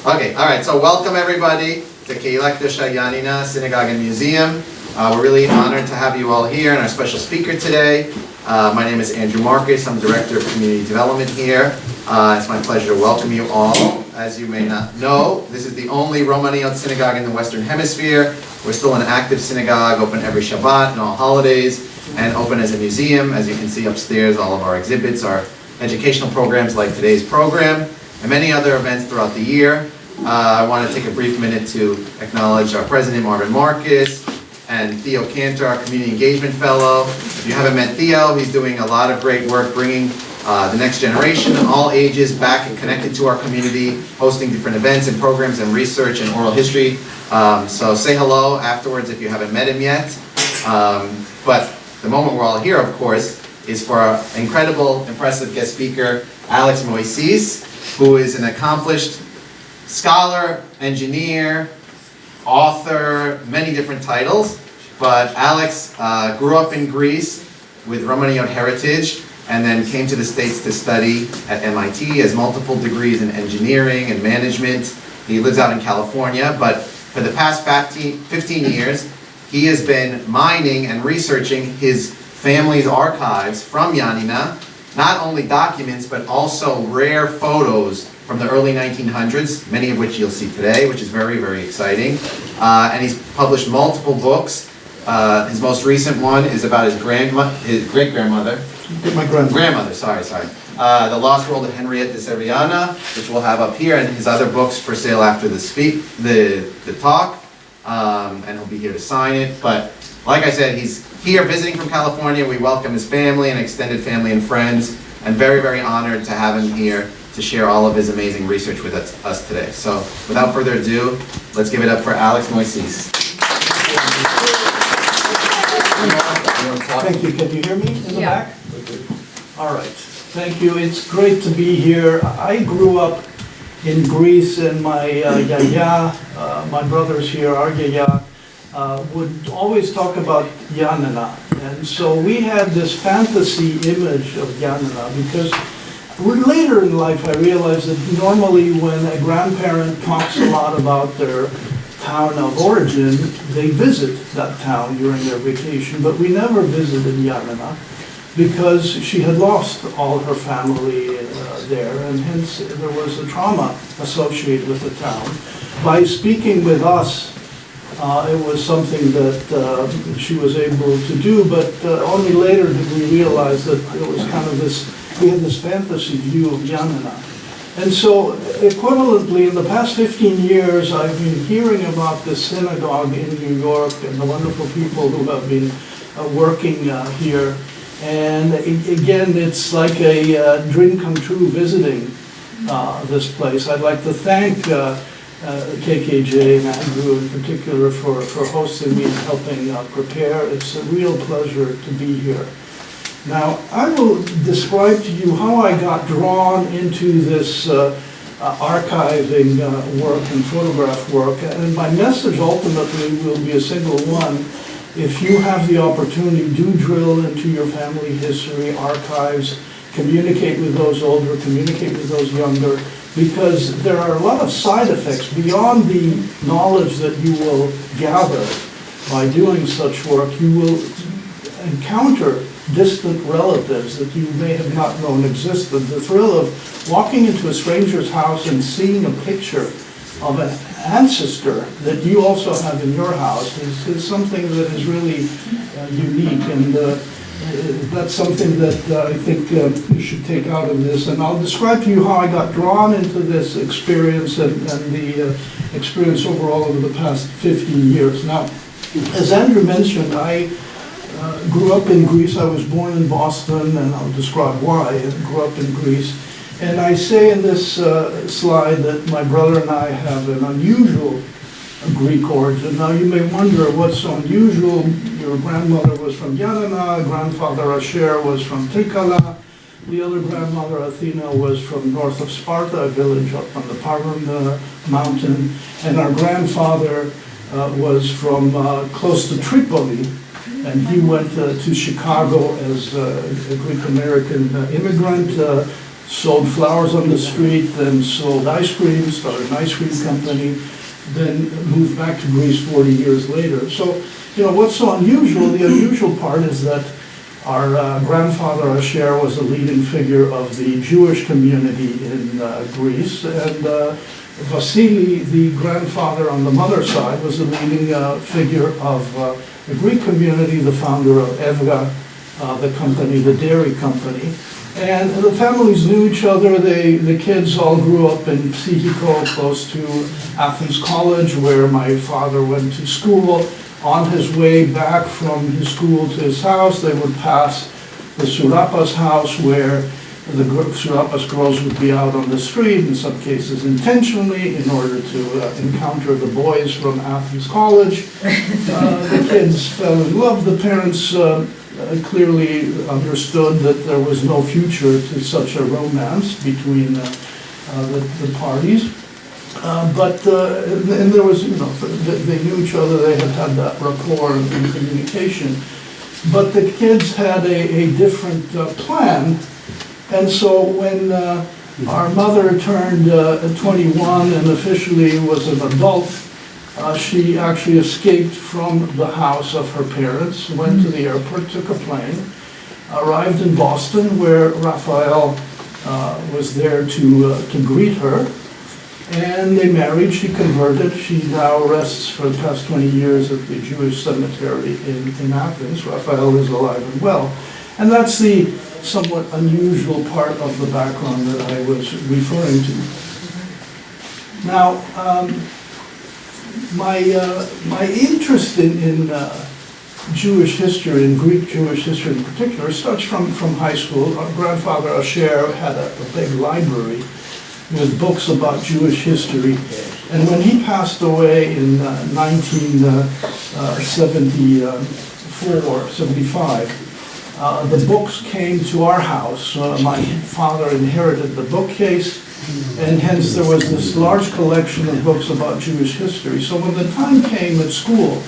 Okay, all right, so welcome everybody to Kehila, Kedosha, Janina Synagogue and Museum. We're really honored to have you all here and our special speaker today. My name is Andrew Marcus. I'm Director of Community Development here. It's my pleasure to welcome you all. As you may not know, this is the only Romaniote synagogue in the Western Hemisphere. We're still an active synagogue, open every Shabbat and all holidays, and open as a museum. As you can see upstairs, all of our exhibits, our educational programs like today's program, and many other events throughout the year. I want to take a brief minute to acknowledge our president, Marvin Marcus, and Theo Cantor, our Community Engagement Fellow. If you haven't met Theo, he's doing a lot of great work bringing the next generation, all ages, back and connected to our community, hosting different events and programs and research and oral history. So say hello afterwards if you haven't met him yet. But the moment we're all here, of course, is for our incredible, impressive guest speaker, Alex Moissis, who is an accomplished scholar, engineer, author, many different titles. But Alex grew up in Greece with Romaniote heritage and then came to the States to study at MIT, has multiple degrees in engineering and management. He lives out in California, but for the past 15 years, he has been mining and researching his family's archives from Janina, not only documents, but also rare photos from the early 1900s, many of which you'll see today, which is very, very exciting. And he's published multiple books. His most recent one is about his great-grandmother. My grandmother. Sorry. The Lost World of Hiette de Seriana, which we'll have up here, and his other books for sale after the talk. And he'll be here to sign it. But like I said, he's here visiting from California. We welcome his family and extended family and friends, and very, very honored to have him here to share all of his amazing research with us today. So without further ado, let's give it up for Alex Moissis. Thank you. Can you hear me in the back? All right. Thank you. It's great to be here. I grew up in Greece, and my yaya, my brothers here, our yaya, would always talk about Janina. And so we had this fantasy image of Janina because later in life I realized that normally when a grandparent talks a lot about their town of origin, they visit that town during their vacation, but we never visited Janina because she had lost all her family there, and hence there was a trauma associated with the town. By speaking with us, it was something that she was able to do, but only later did we realize that it was kind of this, we had this fantasy view of Janina. And so, equivalently, in the past 15 years, I've been hearing about this synagogue in New York and the wonderful people who have been working here. And again, it's like a dream come true visiting this place. I'd like to thank KKJ and Andrew in particular for hosting me and helping prepare. It's a real pleasure to be here. Now, I will describe to you how I got drawn into this archiving work and photograph work, and my message ultimately will be a single one. If you have the opportunity, do drill into your family history, archives, communicate with those older, communicate with those younger, because there are a lot of side effects beyond the knowledge that you will gather by doing such work. You will encounter distant relatives that you may have not known existed. The thrill of walking into a stranger's house and seeing a picture of an ancestor that you also have in your house is something that is really unique, and that's something that I think you should take out of this. And I'll describe to you how I got drawn into this experience and the experience overall over the past 15 years. Now, as Andrew mentioned, I grew up in Greece. I was born in Boston, and I'll describe why I grew up in Greece. And I say in this slide that my brother and I have an unusual Greek origin. Now you may wonder what's so unusual. Your grandmother was from Janina, grandfather Asher was from Trikala, the other grandmother Athena was from north of Sparta, a village up on the Paran mountain, and our grandfather was from close to Tripoli. And he went to Chicago as a Greek-American immigrant, sold flowers on the street, then sold ice cream, started an ice cream company, then moved back to Greece 40 years later. So, what's so unusual, the unusual part is that our grandfather Asher was a leading figure of the Jewish community in Greece, and Vasily, the grandfather on the mother's side, was a leading figure of the Greek community, the founder of Evga, the company, the dairy company. And the families knew each other. The kids all grew up in Psychiko, close to Athens College, where my father went to school. On his way back from his school to his house, they would pass the Surapas house, where the Surapas girls would be out on the street, in some cases intentionally, in order to encounter the boys from Athens College. The kids fell in love. The parents clearly understood that there was no future to such a romance between the parties. And there was, they knew each other, they had that rapport and communication. But the kids had a different plan. And so when our mother turned 21 and officially was an adult, she actually escaped from the house of her parents, went to the airport, took a plane, arrived in Boston, where Raphael was there to greet her, and they married. She converted. She now rests for the past 20 years at the Jewish cemetery in Athens. Raphael is alive and well. And that's the somewhat unusual part of the background that I was referring to. Now, my interest in Jewish history, and Greek Jewish history in particular, starts from high school. Our grandfather Asher had a big library with books about Jewish history. And when he passed away in 1975, the books came to our house. My father inherited the bookcase, and hence there was this large collection of books about Jewish history. So when the time came at school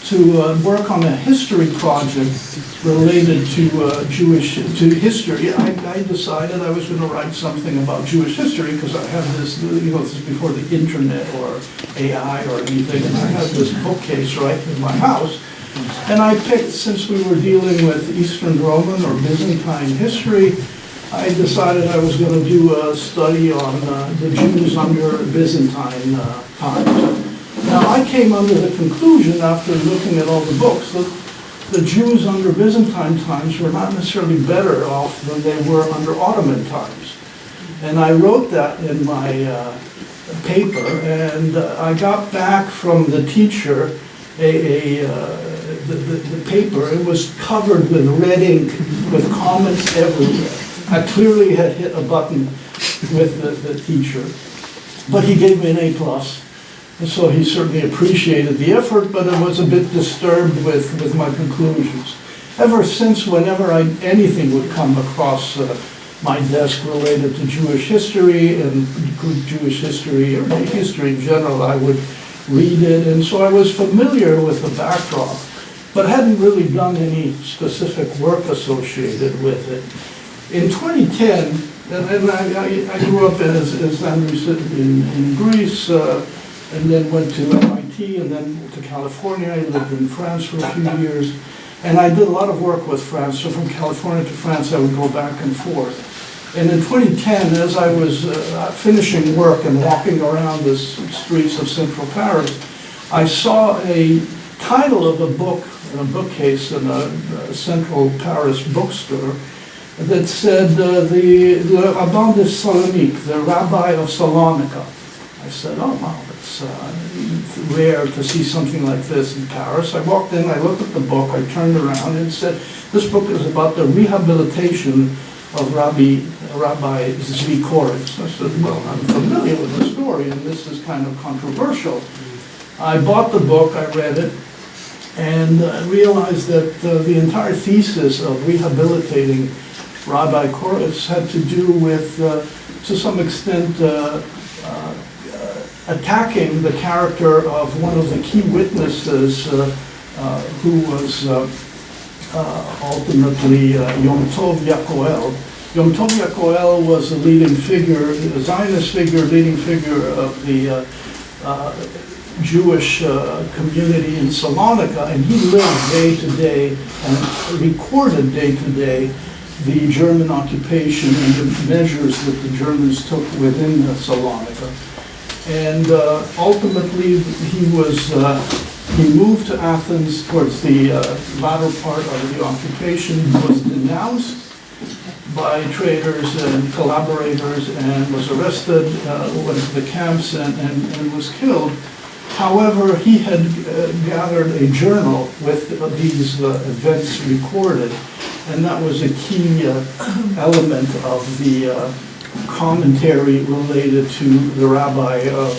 to work on a history project related to history, I decided I was going to write something about Jewish history, because I had this, this is before the internet or AI or anything, and I had this bookcase right in my house. And I picked, since we were dealing with Eastern Roman or Byzantine history, I decided I was going to do a study on the Jews under Byzantine times. Now, I came under the conclusion, after looking at all the books, that the Jews under Byzantine times were not necessarily better off than they were under Ottoman times. And I wrote that in my paper, and I got back from the teacher the paper. It was covered with red ink, with comments everywhere. I clearly had hit a button with the teacher, but he gave me an A+. And so he certainly appreciated the effort, but I was a bit disturbed with my conclusions. Ever since, whenever anything would come across my desk related to Jewish history and Greek Jewish history, or history in general, I would read it. And so I was familiar with the backdrop, but hadn't really done any specific work associated with it. In 2010, and I grew up, as Andrew said, in Greece, and then went to MIT, and then to California. I lived in France for a few years, and I did a lot of work with France. So from California to France, I would go back and forth. And in 2010, as I was finishing work and walking around the streets of central Paris, I saw a title of a book in a bookcase in a central Paris bookstore that said, the Rabbin de Salonique, the Rabbi of Salonika. I said, oh wow, it's rare to see something like this in Paris. I walked in, I looked at the book, I turned around, and it said, this book is about the rehabilitation of Rabbi Zvi Koretz. I said, well, I'm familiar with the story, and this is kind of controversial. I bought the book, I read it, and realized that the entire thesis of rehabilitating Rabbi Koretz had to do with, to some extent, attacking the character of one of the key witnesses who was ultimately Yom Tov Yakoel, Yom Tov Yakoel was a leading figure, a Zionist figure, leading figure of the Jewish community in Salonika, and he lived day to day and recorded day to day the German occupation and the measures that the Germans took within Salonika. And ultimately, he moved to Athens towards the latter part of the occupation. He was denounced by traitors and collaborators and was arrested, went to the camps and was killed. However, he had gathered a journal with these events recorded, and that was a key element of the commentary related to the rabbi of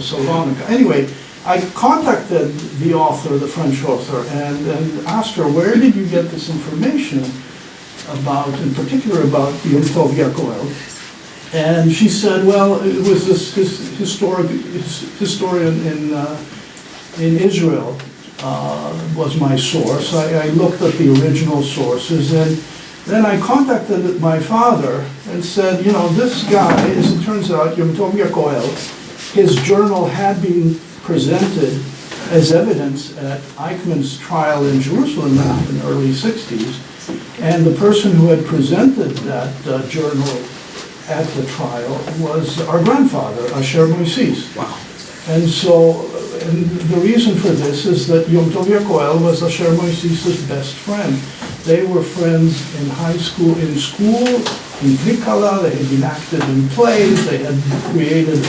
Salonika. Anyway, I contacted the author, the French author, and asked her, where did you get this information about, in particular about Yom Tov Yakoel? And she said, well, it was this historian in Israel was my source. I looked at the original sources, and then I contacted my father and said, you know, this guy, as it turns out, Yom Tov Yakoel, his journal had been presented as evidence at Eichmann's trial in Jerusalem in the early 60s, and the person who had presented that journal at the trial was our grandfather, Asher Moissis. Wow. And so, and the reason for this is that Yom Tov Yakoel was Asher Moissis' best friend. They were friends in high school, in Kehila. They had been active in plays. They had created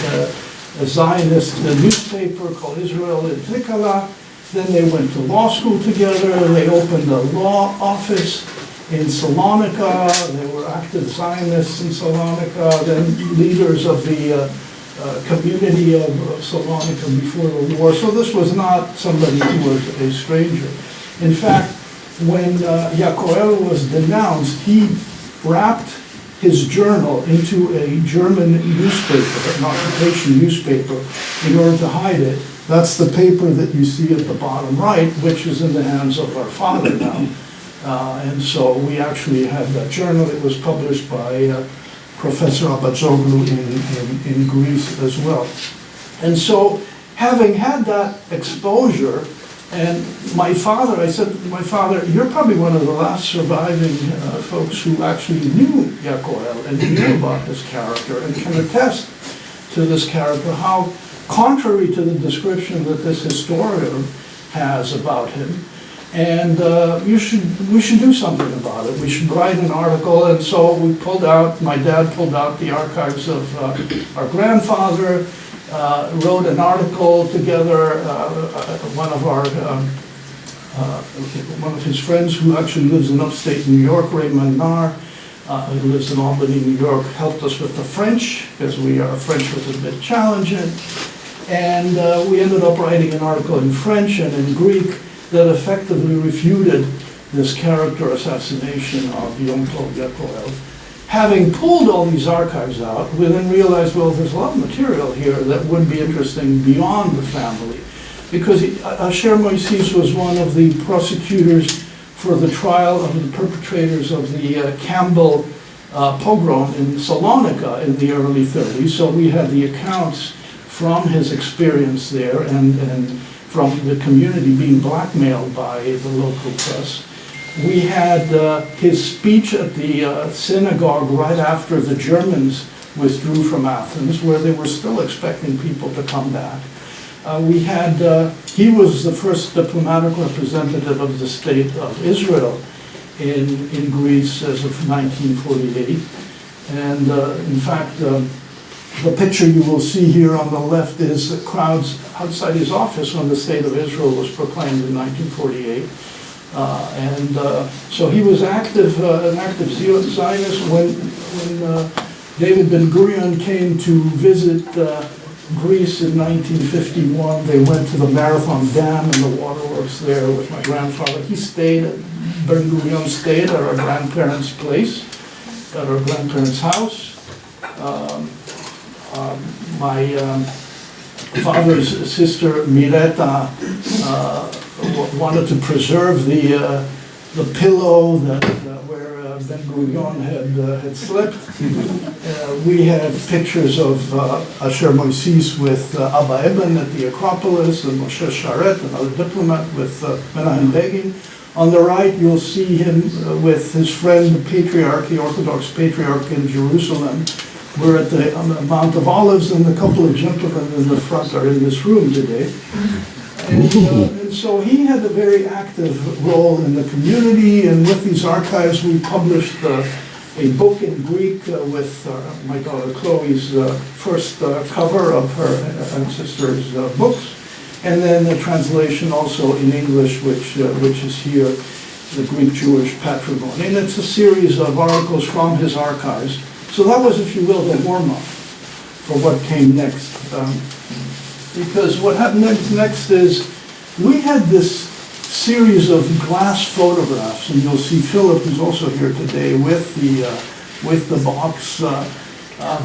a Zionist newspaper called Israel in Kehila. Then they went to law school together. They opened a law office in Salonika. They were active Zionists in Salonika, then leaders of the community of Salonika before the war. So this was not somebody who was a stranger. In fact, when Yakoel was denounced, he wrapped his journal into a German newspaper, an occupation newspaper, in order to hide it. That's the paper that you see at the bottom right, which is in the hands of our father now. And so we actually have that journal. It was published by Professor Abadzoglu in Greece as well. And so, having had that exposure, and my father, I said to my father, you're probably one of the last surviving folks who actually knew Yakoel and knew about this character and can attest to this character, how contrary to the description that this historian has about him, and we should do something about it. We should write an article. And so we my dad pulled out the archives of our grandfather, wrote an article together. One of his friends who actually lives in upstate New York, Raymond Nar, who lives in Albany, New York, helped us with the French, because our French was a bit challenging. And we ended up writing an article in French and in Greek that effectively refuted this character assassination of Yom Tov Yakoel. Having pulled all these archives out, we then realized, well, there's a lot of material here that would be interesting beyond the family, because Asher Moissis was one of the prosecutors for the trial of the perpetrators of the Campbell pogrom in Salonika in the early 30s. So we had the accounts from his experience there and from the community being blackmailed by the local press. We had his speech at the synagogue right after the Germans withdrew from Athens, where they were still expecting people to come back. He was the first diplomatic representative of the state of Israel in Greece as of 1948. And in fact, the picture you will see here on the left is crowds outside his office when the State of Israel was proclaimed in 1948. So he was an active Zionist. When David Ben-Gurion came to visit Greece in 1951, they went to the Marathon Dam and the waterworks there with my grandfather. Ben-Gurion stayed at our grandparents' place, at our grandparents' house. My father's sister Mireta wanted to preserve the pillow where Ben Gurion had slept. We have pictures of Asher Moissis with Abba Eban at the Acropolis, and Moshe Sharet, another diplomat, with Menahem Begin. On the right, you'll see him with his friend, the Patriarch, the Orthodox Patriarch in Jerusalem. We're at the Mount of Olives, and a couple of gentlemen in the front are in this room today. And so he had a very active role in the community, and with these archives we published a book in Greek with my daughter Chloe's first cover of her ancestors' books, and then a translation also in English, which is here, the Greek Jewish Patrimony. And it's a series of articles from his archives. So that was, if you will, the warm-up for what came next. Because what happened next is we had this series of glass photographs, and you'll see Philip, who's also here today, with the box.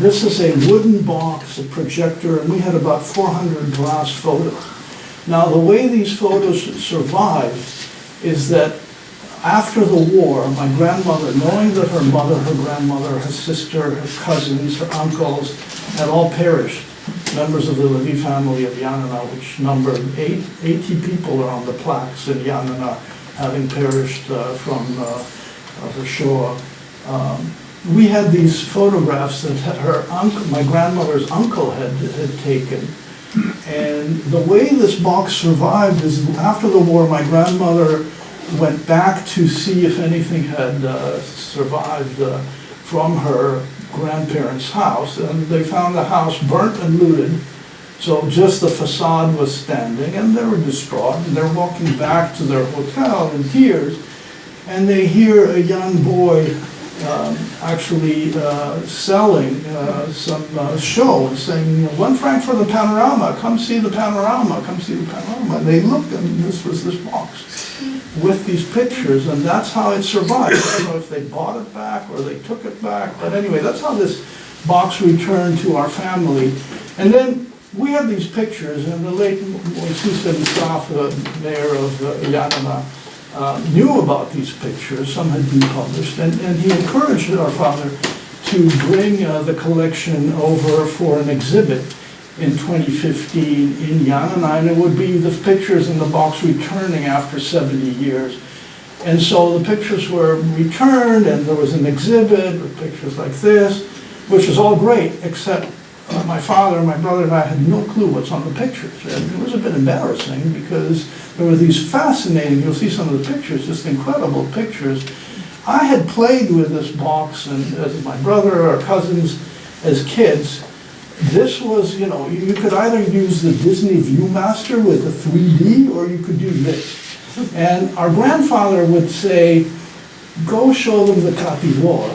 This is a wooden box, a projector, and we had about 400 glass photos. Now, the way these photos survived is that after the war, my grandmother, knowing that her mother, her grandmother, her sister, her cousins, her uncles had all perished, members of the Levi family of Ioannina, which numbered 80 people are on the plaques in Ioannina, having perished from the Shoah. We had these photographs that her uncle, my grandmother's uncle, had taken. And the way this box survived is after the war, my grandmother went back to see if anything had survived from her grandparents' house, and they found the house burnt and looted, so just the facade was standing, and they were distraught, and they're walking back to their hotel in tears, and they hear a young boy actually selling some show and saying, "1 franc for the panorama, come see the panorama, come see the panorama." And they looked, and this was this box with these pictures, and that's how it survived. I don't know if they bought it back or they took it back, but anyway, that's how this box returned to our family. And then we had these pictures, and the late Moissis himself, the mayor of Ioannina, knew about these pictures. Some had been published, and he encouraged our father to bring the collection over for an exhibit in 2015 in Ioannina, and it would be the pictures in the box returning after 70 years. And so the pictures were returned, and there was an exhibit with pictures like this, which was all great, except my father, my brother, and I had no clue what's on the pictures. And it was a bit embarrassing because there were these fascinating, you'll see some of the pictures, just incredible pictures. I had played with this box, and as my brother or cousins as kids. This was, you could either use the Disney Viewmaster with the 3D, or you could do this. And our grandfather would say, "Go show them the Kratidor."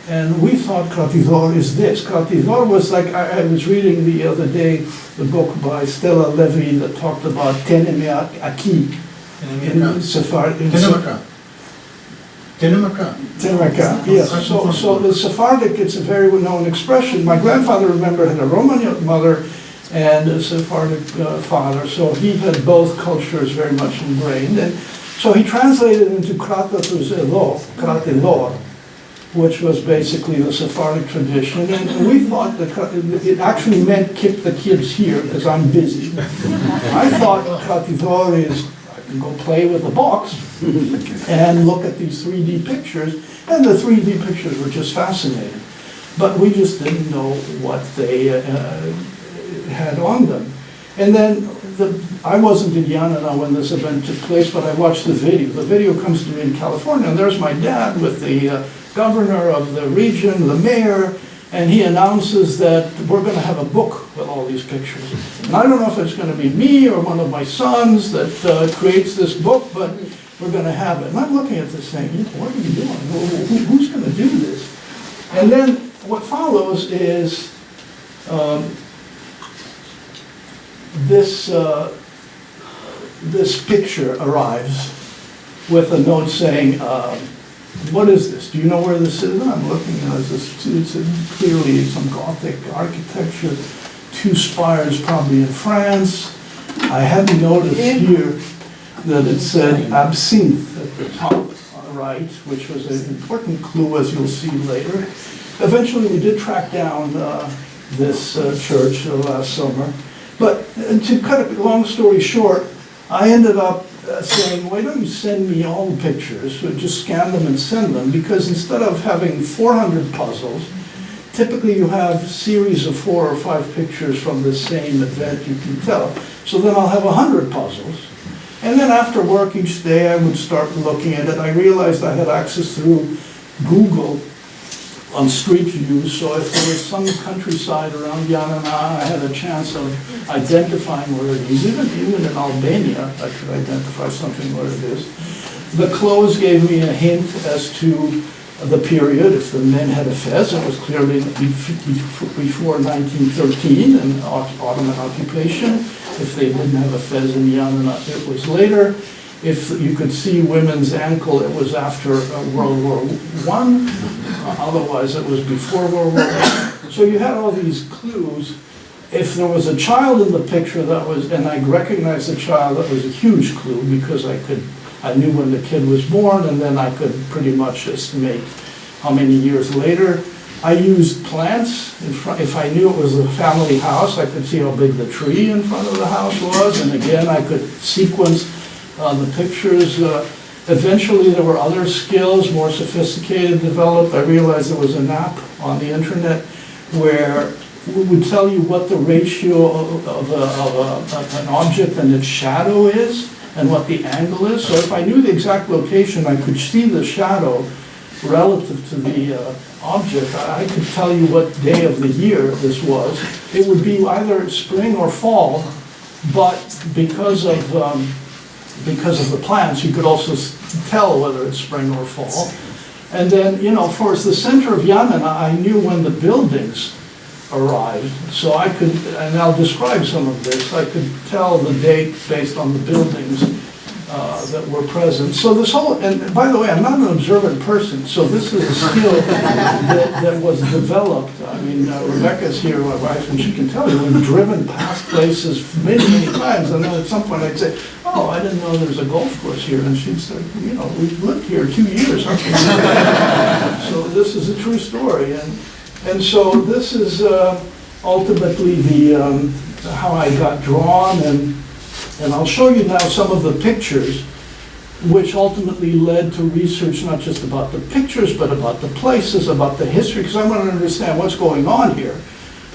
And we thought Kratidor is this. Kratidor was like, I was reading the other day the book by Stella Levy that talked about Teneme Aki in Sephardic. Tenemaka, yes. So the Sephardic, it's a very well-known expression. My grandfather, remember, had a Romaniote mother and a Sephardic father, so he had both cultures very much ingrained. And so he translated into Kratidor, which was basically the Sephardic tradition. And we thought that it actually meant "keep the kids here because I'm busy." I thought Kratidor is, I can go play with the box and look at these 3D pictures, and the 3D pictures were just fascinating. But we just didn't know what they had on them. And then I wasn't in Janina when this event took place, but I watched the video. The video comes to me in California, and there's my dad with the governor of the region, the mayor, and he announces that we're going to have a book with all these pictures. And I don't know if it's going to be me or one of my sons that creates this book, but we're going to have it. And I'm looking at this saying, what are you doing? Who's going to do this? And then what follows is this picture arrives with a note saying, what is this? Do you know where this is? And I'm looking at this. It's clearly some Gothic architecture, 2 spires probably in France. I hadn't noticed here that it said absinthe at the top, right, which was an important clue, as you'll see later. Eventually, we did track down this church last summer. But to cut a long story short, I ended up saying, why don't you send me all the pictures, so just scan them and send them, because instead of having 400 puzzles, typically you have a series of 4 or 5 pictures from the same event you can tell. So then I'll have 100 puzzles. And then after work each day, I would start looking at it. I realized I had access through Google on Street View, so if there was some countryside around Janina, I had a chance of identifying where it is. Even in Albania, I could identify something where it is. The clothes gave me a hint as to the period. If the men had a fez, it was clearly before 1913 and Ottoman occupation. If they didn't have a fez in Janina, it was later. If you could see women's ankle, it was after World War I. Otherwise, it was before World War I. So you had all these clues. If there was a child in the picture that was, and I recognized the child, that was a huge clue, because I knew when the kid was born, and then I could pretty much estimate how many years later. I used plants. If I knew it was a family house, I could see how big the tree in front of the house was, and again, I could sequence the pictures. Eventually, there were other skills, more sophisticated, developed. I realized there was an app on the internet where we would tell you what the ratio of an object and its shadow is, and what the angle is. So if I knew the exact location, I could see the shadow relative to the object. I could tell you what day of the year this was. It would be either spring or fall, but because of the plants, you could also tell whether it's spring or fall. And then, of course, the center of Janina, I knew when the buildings arrived. So I could, and I'll describe some of this, I could tell the date based on the buildings that were present. So this whole, and by the way, I'm not an observant person, so this is a skill that was developed. I mean, Rebecca's here, my wife, and she can tell you, we've driven past places many, many times, and then at some point I'd say, oh, I didn't know there's a golf course here, and she'd say, we've lived here 2 years. So this is a true story, and so this is ultimately the how I got drawn, and I'll show you now some of the pictures, which ultimately led to research not just about the pictures, but about the places, about the history, because I want to understand what's going on here.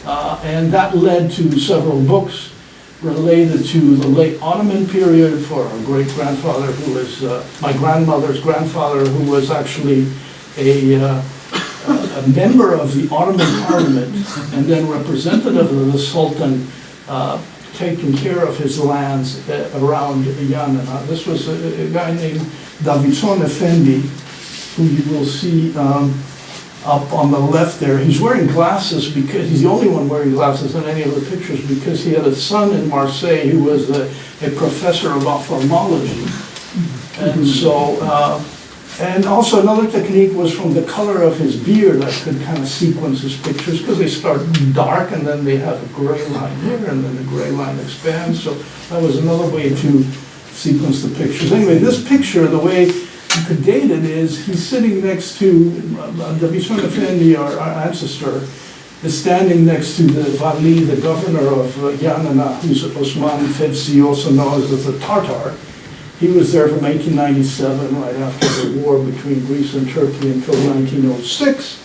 And that led to several books related to the late Ottoman period for our great-grandfather, who was my grandmother's grandfather, who was actually a member of the Ottoman Parliament and then representative of the Sultan, taking care of his lands around Janina. This was a guy named Davidson Effendi, who you will see up on the left there. He's wearing glasses because he's the only one wearing glasses in any of the pictures, because he had a son in Marseille who was a professor of ophthalmology. And so, and also another technique was from the color of his beard. I could kind of sequence his pictures, because they start dark and then they have a gray line here and then the gray line expands. So that was another way to sequence the pictures. Anyway, this picture, the way you could date it is he's sitting next to, Davidson Effendi, our ancestor, is standing next to the Vali, the governor of Janina, who's Osman Fevzi, also known as the Tartar. He was there from 1897, right after the war between Greece and Turkey, until 1906.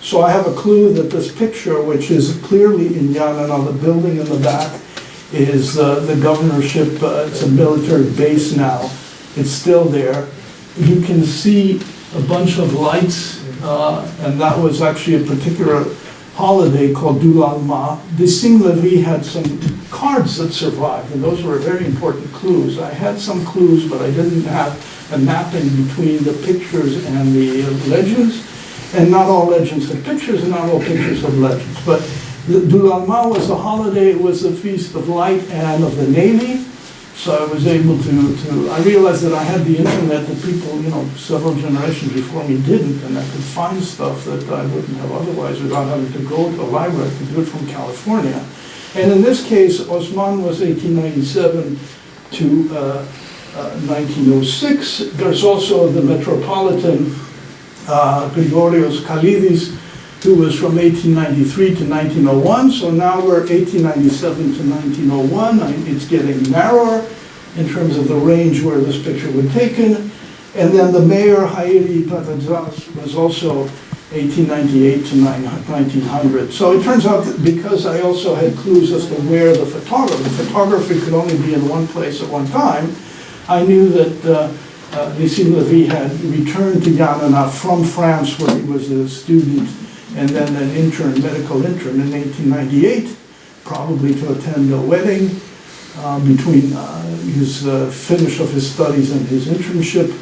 So I have a clue that this picture, which is clearly in Janina, the building in the back, is the governorship. It's a military base now. It's still there. You can see a bunch of lights, and that was actually a particular holiday called Dulalma. Nissim Levis had some cards that survived, and those were very important clues. I had some clues, but I didn't have a mapping between the pictures and the legends, and not all legends have pictures, and not all pictures have legends. But the Dulalma was a holiday, it was the feast of light and of the Navy. So I was able to I realized that I had the internet that people, several generations before me didn't, and I could find stuff that I wouldn't have otherwise without having to go to a library. I could do it from California. And in this case, Osman was 1897 to 1906. There's also the Metropolitan Grigorios Kalidis, who was from 1893 to 1901. So now we're 1897 to 1901. It's getting narrower in terms of the range where this picture was taken. And then the mayor, Hiette was also 1898 to 1900. So it turns out that because I also had clues as to where the photography could only be in one place at one time, I knew that Nissim Levis had returned to Janina from France, where he was a student and then an intern, medical intern in 1898, probably to attend a wedding between his finish of his studies and his internship.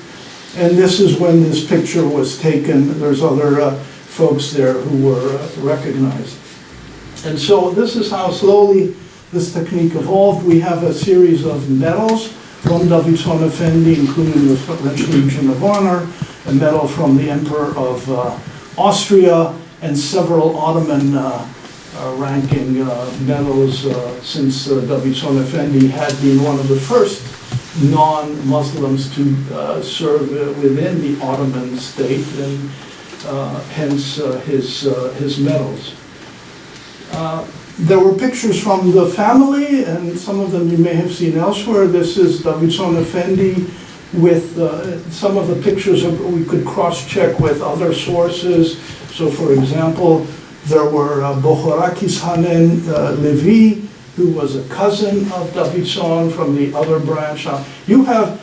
And this is when this picture was taken. There's other folks there who were recognized. And so this is how slowly this technique evolved. We have a series of medals from Davidson Effendi, including the French Legion of Honor, a medal from the Emperor of Austria, and several Ottoman ranking medals, since Davidson Effendi had been one of the first non-Muslims to serve within the Ottoman state, and hence his medals. There were pictures from the family, and some of them you may have seen elsewhere. This is Davidson Effendi with some of the pictures we could cross-check with other sources. So for example, there were Bohorakis Hanen Levi, who was a cousin of Davidson from the other branch. You have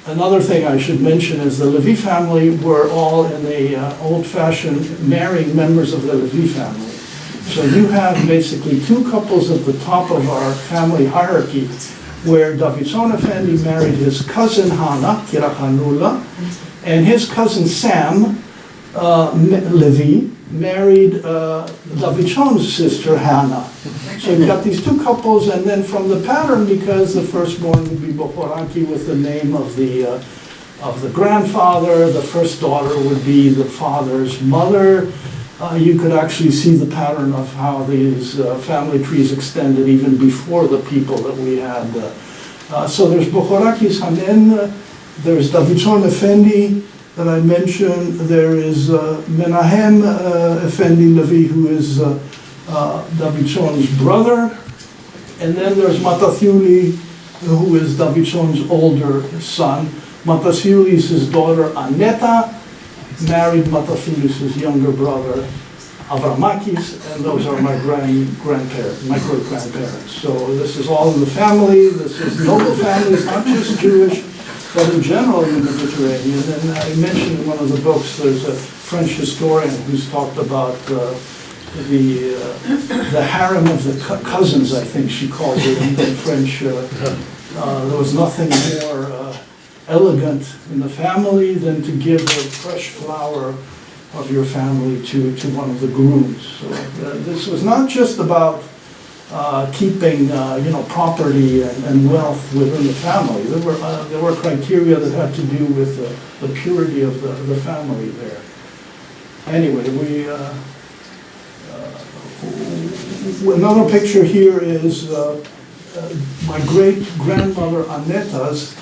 another thing I should mention is the Levi family were all in the old-fashioned marrying members of the Levi family. So you have basically two couples at the top of our family hierarchy, where Davidson Effendi married his cousin Hana, Kirakanula, and his cousin Sam Levi married Davidson's sister Hannah. So you've got these two couples, and then from the pattern, because the firstborn would be Bohoraki with the name of the grandfather, the first daughter would be the father's mother. You could actually see the pattern of how these family trees extended even before the people that we had. So there's Bohorakis Hanen, there's Davidson Effendi that I mentioned, there is Menahem Effendi Levi, who is Davidson's brother, and then there's Matathiuli, who is Davidson's older son. Matathiulis, his daughter Aneta, married Matathiulis' younger brother Avramakis, and those are my grandparents, my great-grandparents. So this is all in the family. This is noble families, not just Jewish, but in general in the Mediterranean. And I mentioned in one of the books, there's a French historian who's talked about the harem of the cousins, I think she called it in French. There was nothing more elegant in the family than to give a fresh flower of your family to one of the grooms. So this was not just about keeping property and wealth within the family. There were criteria that had to do with the purity of the family there. Anyway, another picture here is my great-grandmother Aneta's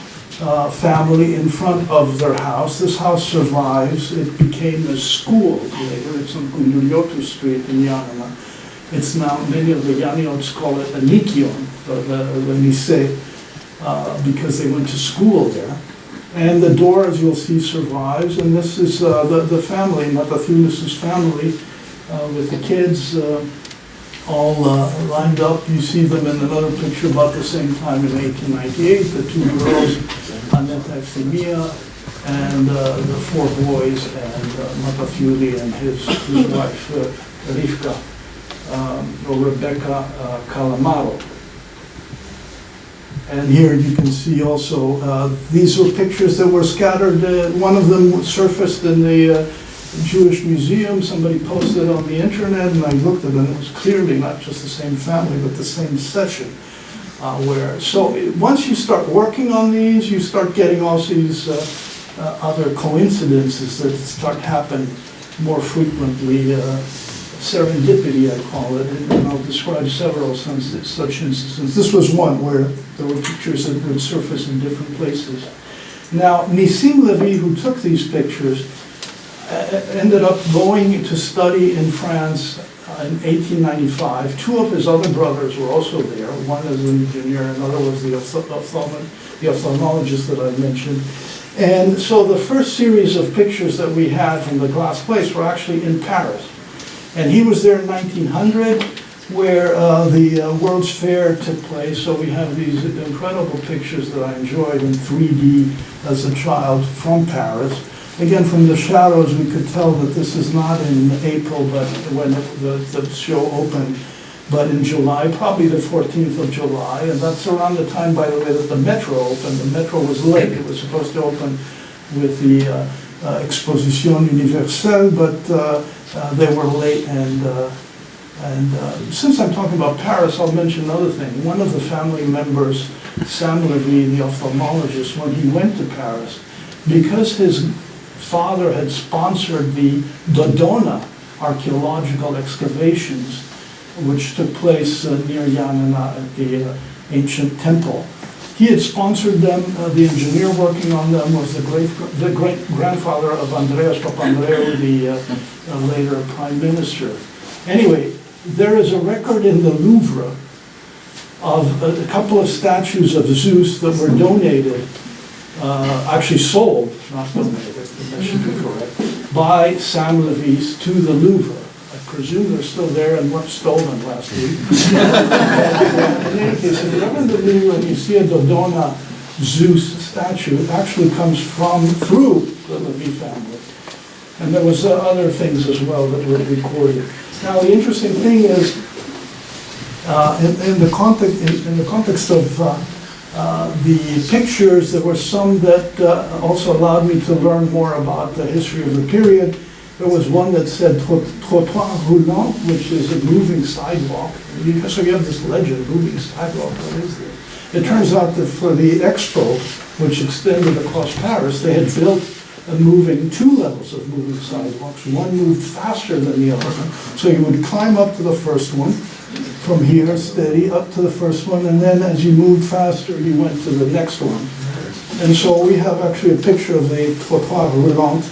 family in front of their house. This house survives. It became a school later. It's on Moissis Street in Janina. It's now, many of the Yaniotes call it a Nikion, the Nisei, because they went to school there. And the door, as you'll see, survives. And this is the family, Matathiulis' family, with the kids all lined up. You see them in another picture about the same time in 1898, the two girls, Aneta Efthemia, and the four boys, and Matathiuli and his wife, Rivka, or Rebecca Calamaro. And here you can see also, these were pictures that were scattered. One of them surfaced in the Jewish Museum. Somebody posted on the internet, and I looked at it, and it was clearly not just the same family, but the same session. So once you start working on these, you start getting all these other coincidences that start happening more frequently. serendipity, I call it, and I'll describe several such instances. This was one where there were pictures that would surface in different places. Now, Nissim Levi, who took these pictures, ended up going to study in France in 1895. Two of his other brothers were also there. One is an engineer, another was the ophthalmologist that I mentioned. And so the first series of pictures that we had from the glass plates were actually in Paris. And he was there in 1900, where the World's Fair took place. So we have these incredible pictures that I enjoyed in 3D as a child from Paris. Again, from the shadows, we could tell that this is not in April, but when the show opened, but in July, probably the 14th of July. And that's around the time, by the way, that the metro opened. The metro was late. It was supposed to open with the Exposition Universelle, but they were late. And since I'm talking about Paris, I'll mention another thing. One of the family members, Sam Levy, the ophthalmologist, when he went to Paris, because his father had sponsored the Dodona archaeological excavations, which took place near Janina at the ancient temple. He had sponsored them. The engineer working on them was the great grandfather of Andreas Papandreou, the later prime minister. Anyway, there is a record in the Louvre of a couple of statues of Zeus that were donated, actually sold, not donated, that should be correct, by Sam Levis to the Louvre. I presume they're still there and weren't stolen last week. In any case, if you're ever in the Louvre and you see a Dodona Zeus statue, it actually comes through the Levi family. And there was other things as well that were recorded. Now, the interesting thing is, in the context of the pictures, there were some that also allowed me to learn more about the history of the period. There was one that said trottoir roulant, which is a moving sidewalk. So you have this legend, moving sidewalk, what is this? It turns out that for the expo, which extended across Paris, they had built two levels of moving sidewalks. One moved faster than the other. So you would climb up to the first one, from here, steady, up to the first one, and then as you moved faster, you went to the next one. And so we have actually a picture of the trottoir roulant,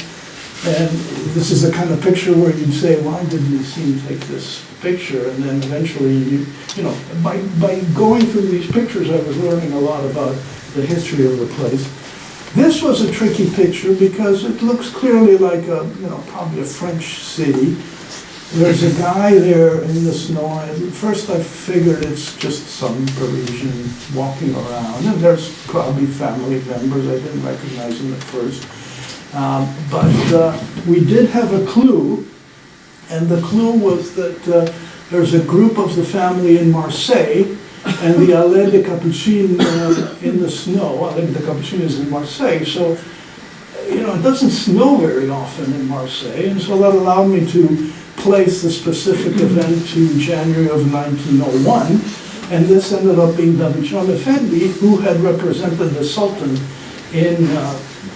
and this is the kind of picture where you'd say, why did Nissim take this picture? And then eventually, you know, by going through these pictures, I was learning a lot about the history of the place. This was a tricky picture because it looks clearly like probably a French city. There's a guy there in the snow. At first I figured it's just some Parisian walking around, and there's probably family members. I didn't recognize him at first. But we did have a clue, and the clue was that there's a group of the family in Marseille, and the Allée des Capucines in the snow. Allée des Capucines is in Marseille, so it doesn't snow very often in Marseille, and so that allowed me to place the specific event to January of 1901, and this ended up being Davichon Effendi, who had represented the Sultan in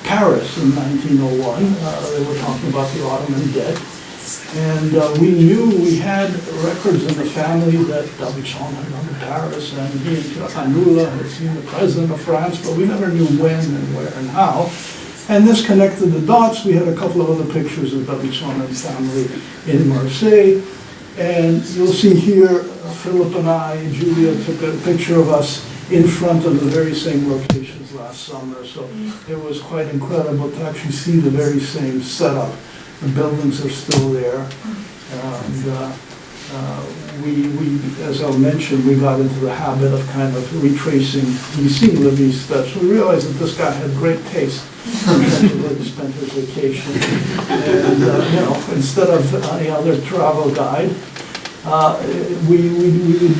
Paris in 1901. They were talking about the Ottoman debt. And we knew, we had records in the family that Davichon had gone to Paris, and he and Kehila had seen the president of France, but we never knew when and where and how. And this connected the dots. We had a couple of other pictures of Davichon and family in Marseille. And you'll see here, Philip and I, Julia took a picture of us in front of the very same locations last summer. So it was quite incredible to actually see the very same setup. The buildings are still there. We, as I mentioned, we got into the habit of kind of retracing Nissim Levis steps. We realized that this guy had great taste in terms of where he spent his vacation. And, instead of any other travel guide, we would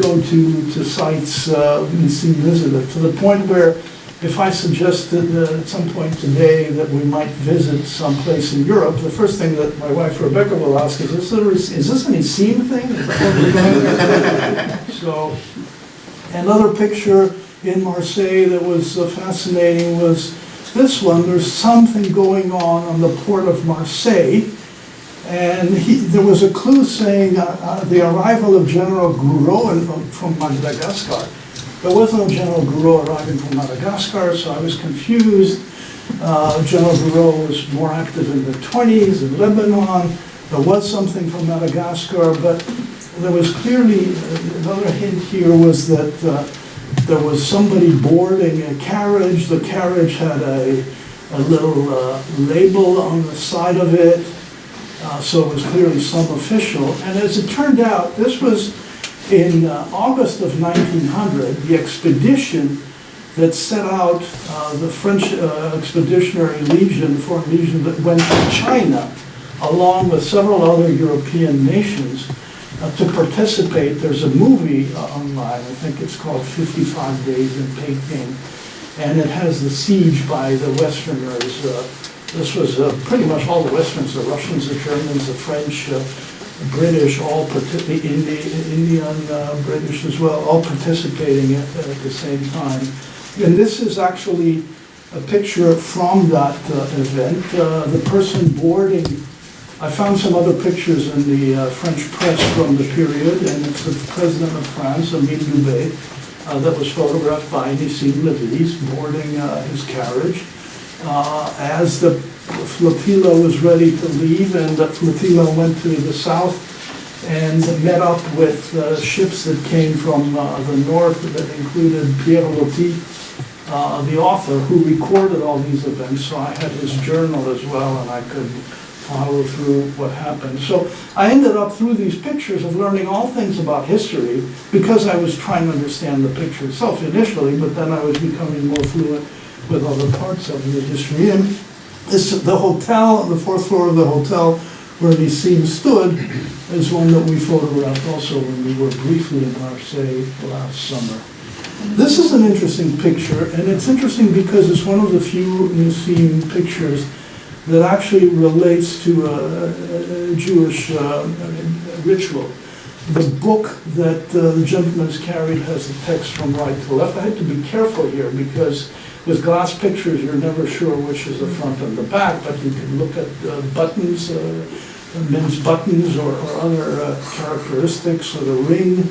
go to sites Nissim visited, to the point where if I suggested at some point today that we might visit some place in Europe, the first thing that my wife Rebecca will ask is this an Nissim thing? Is that what we're doing? So, another picture in Marseille that was fascinating was this one. There's something going on the port of Marseille, And there was a clue saying the arrival of General Gouraud from Madagascar. There was no General Gouraud arriving from Madagascar, so I was confused. General Gouraud was more active in the 20s in Lebanon. There was something from Madagascar, but there was clearly, another hint here was that there was somebody boarding a carriage. The carriage had a little label on the side of it, so it was clearly some official. And as it turned out, this was in August of 1900, the expedition that set out, the French Expeditionary Legion, Foreign Legion, that went to China, along with several other European nations, to participate. There's a movie online, I think it's called 55 Days in Peking, and it has the siege by the Westerners. This was pretty much all the Westerners, the Russians, the Germans, the French, British, all the Indian, British as well, all participating at the same time. And this is actually a picture from that event. The person boarding, I found some other pictures in the French press from the period, and it's the President of France, Émile Loubet, that was photographed by Nissim Levis boarding his carriage. As the flotilla was ready to leave, and the flotilla went to the south and met up with ships that came from the north that included Pierre Loti, the author who recorded all these events. So I had his journal as well, and I could follow through what happened. So I ended up through these pictures of learning all things about history, because I was trying to understand the picture itself initially, but then I was becoming more fluent with other parts of the history. And the hotel, the fourth floor of the hotel where Nissim stood, is one that we photographed also when we were briefly in Marseille last summer. This is an interesting picture, and it's interesting because it's one of the few Nissim pictures that actually relates to a Jewish ritual. The book that the gentleman has carried has the text from right to left. I had to be careful here because with glass pictures, you're never sure which is the front and the back, but you can look at buttons, men's buttons, or other characteristics of the ring.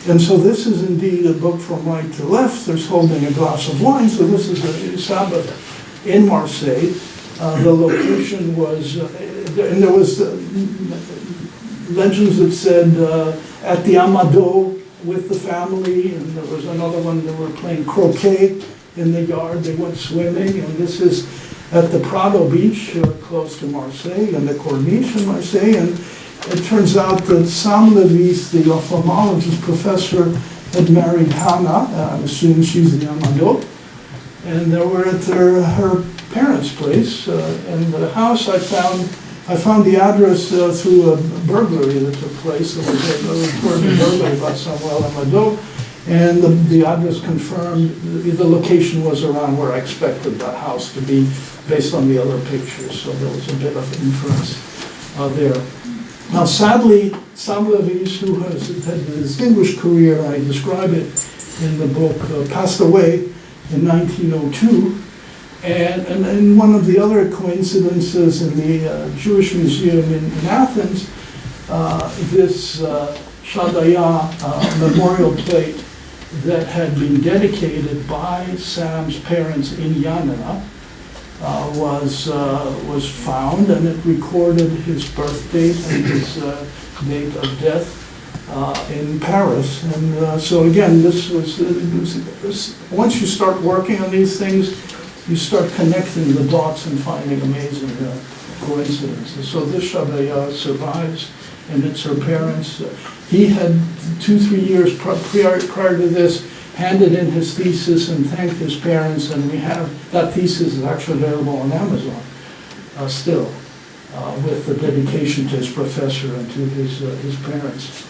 And so this is indeed a book from right to left. There's holding a glass of wine, so this is a Sabbath in Marseille. The location was, and there was legends that said at the Amado with the family, and there was another one that were playing croquet in the yard. They went swimming, and this is at the Prado Beach, close to Marseille, and the Corniche in Marseille. And it turns out that Sam Levis, the ophthalmologist professor, had married Hannah. I assume she's the Amado. And they were at her parents' place. And the house I found the address through a burglary that took place. There was a report of burglary by Samuel Amado. And the address confirmed the location was around where I expected that house to be based on the other pictures. So there was a bit of inference there. Now, sadly, Sam Levis, who has had a distinguished career, I describe it in the book, passed away in 1902. And one of the other coincidences in the Jewish Museum in Athens, this Shadaya memorial plate that had been dedicated by Sam's parents in Janina was found, and it recorded his birth date and his date of death in Paris. And so again, this was once you start working on these things, you start connecting the dots and finding amazing coincidences. So this Shadaya survives, and it's her parents. He had 2-3 years prior to this handed in his thesis and thanked his parents, and we have that thesis is actually available on Amazon still, with the dedication to his professor and to his parents.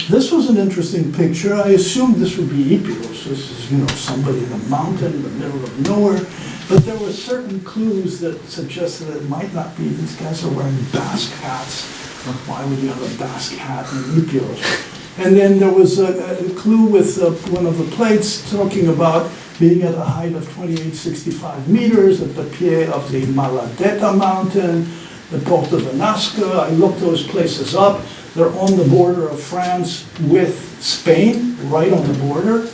This was an interesting picture. I assumed this would be Epios. This is, somebody in a mountain in the middle of nowhere. But there were certain clues that suggested it might not be. These guys are wearing Basque hats. Why would you have a Basque hat in Epios? And then there was a clue with one of the plates talking about being at a height of 2865 meters at the pied of the Maladeta mountain. the Portola Valley. I looked those places up. They're on the border of France with Spain, right on the border.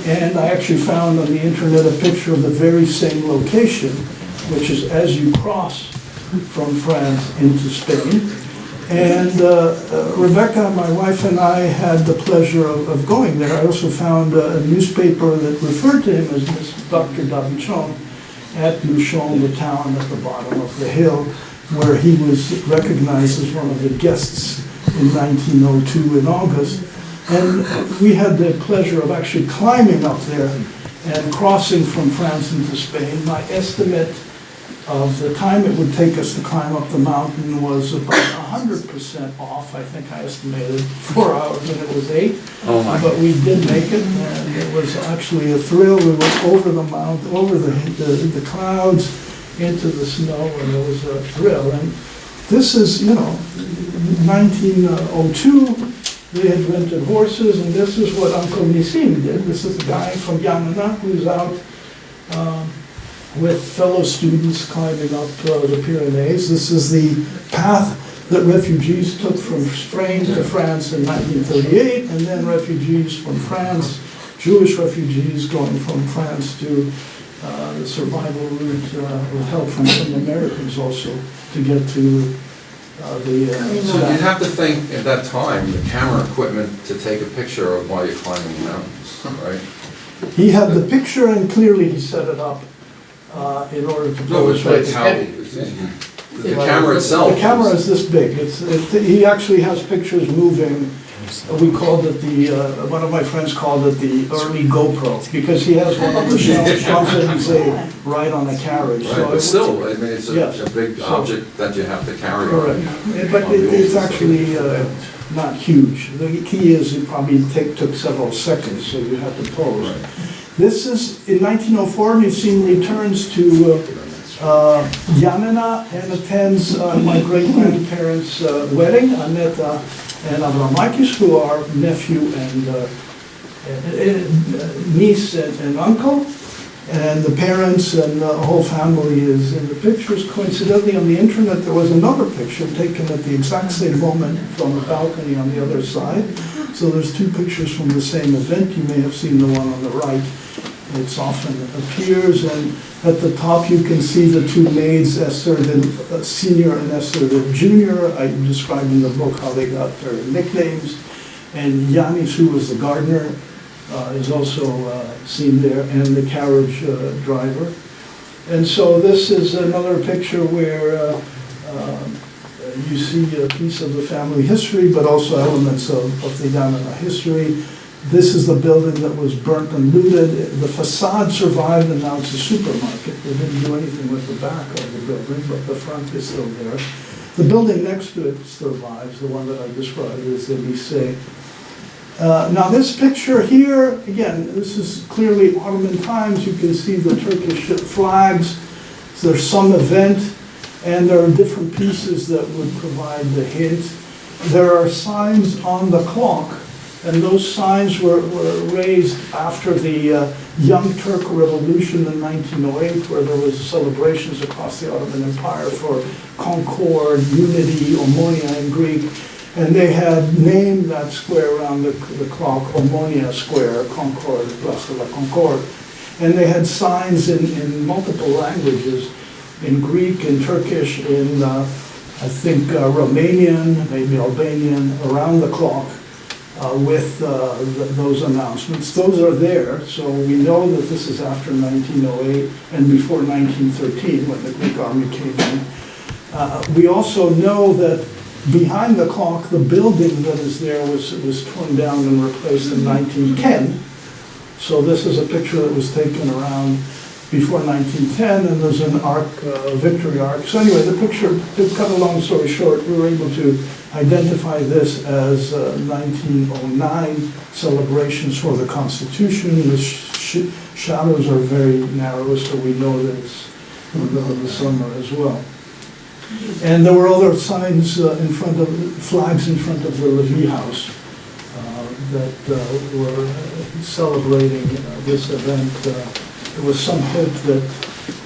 And I actually found on the internet a picture of the very same location, which is as you cross from France into Spain. And Rebecca, my wife, and I had the pleasure of going there. I also found a newspaper that referred to him as Dr. Davichon at Luchon, the town at the bottom of the hill, where he was recognized as one of the guests in 1902 in August. And we had the pleasure of actually climbing up there and crossing from France into Spain. My estimate of the time it would take us to climb up the mountain was about 100% off. I think I estimated 4 hours and it was 8. Oh my. But we did make it, and it was actually a thrill. We went over the mountain, over the clouds, into the snow, and it was a thrill. And this is, 1902. They had rented horses, and this is what Uncle Nissim did. This is a guy from Janina who's out with fellow students climbing up the Pyrenees. This is the path that refugees took from Spain to France in 1938, and then refugees from France, Jewish refugees going from France to the survival route with help from some Americans also to get to You'd have to think at that time, the camera equipment to take a picture of while you're climbing the mountains, right? He had the picture, and clearly he set it up in order to No, it's demonstrate. how, the camera itself. The camera is this big. He actually has pictures moving. We called it one of my friends called it the early GoPro, because he has one of the Champs-Élysées right on a carriage. Right, So but still, I mean, it's yes. a big object that you have to carry. Correct. But it's actually not huge. The key is it probably took several seconds, so you had to pose. Right. This is, in 1904, Nissim returns to Janina and attends my great-grandparents' wedding, Annetta and Avramakis, who are nephew and niece and uncle. And the parents and the whole family is in the pictures. Coincidentally, on the internet, there was another picture taken at the exact same moment from the balcony on the other side. So there's two pictures from the same event. You may have seen the one on the right. It often appears, and at the top you can see the two maids, Esther the senior and Esther the junior. I described in the book how they got their nicknames. And Yanis, who was the gardener, is also seen there, and the carriage driver. And so this is another picture where you see a piece of the family history, but also elements of the Janina history. This is the building that was burnt and looted. The facade survived, and now it's a supermarket. They didn't do anything with the back of the building, but the front is still there. The building next to it survives, the one that I described is the lycée. Now this picture here, again, this is clearly Ottoman times. You can see the Turkish flags. So there's some event, and there are different pieces that would provide the hint. There are signs on the clock, and those signs were raised after the Young Turk Revolution in 1908, where there was celebrations across the Ottoman Empire for concord, unity, omonia in Greek. And they had named that square around the clock Omonia Square, Concord, Place de la Concorde. And they had signs in multiple languages, in Greek, in Turkish, in I think Romanian, maybe Albanian, around the clock with those announcements. Those are there, so we know that this is after 1908 and before 1913 when the Greek army came in. We also know that behind the clock, the building that is there was torn down and replaced in 1910. So this is a picture that was taken around before 1910, and there's an arc, victory arc. So anyway, the picture, to cut a long story short, we were able to identify this as 1909 celebrations for the Constitution. The shadows are very narrow, so we know that it's in the middle of the summer as well. And there were other signs in front of, flags in front of the Levy House that were celebrating this event. There was some hope that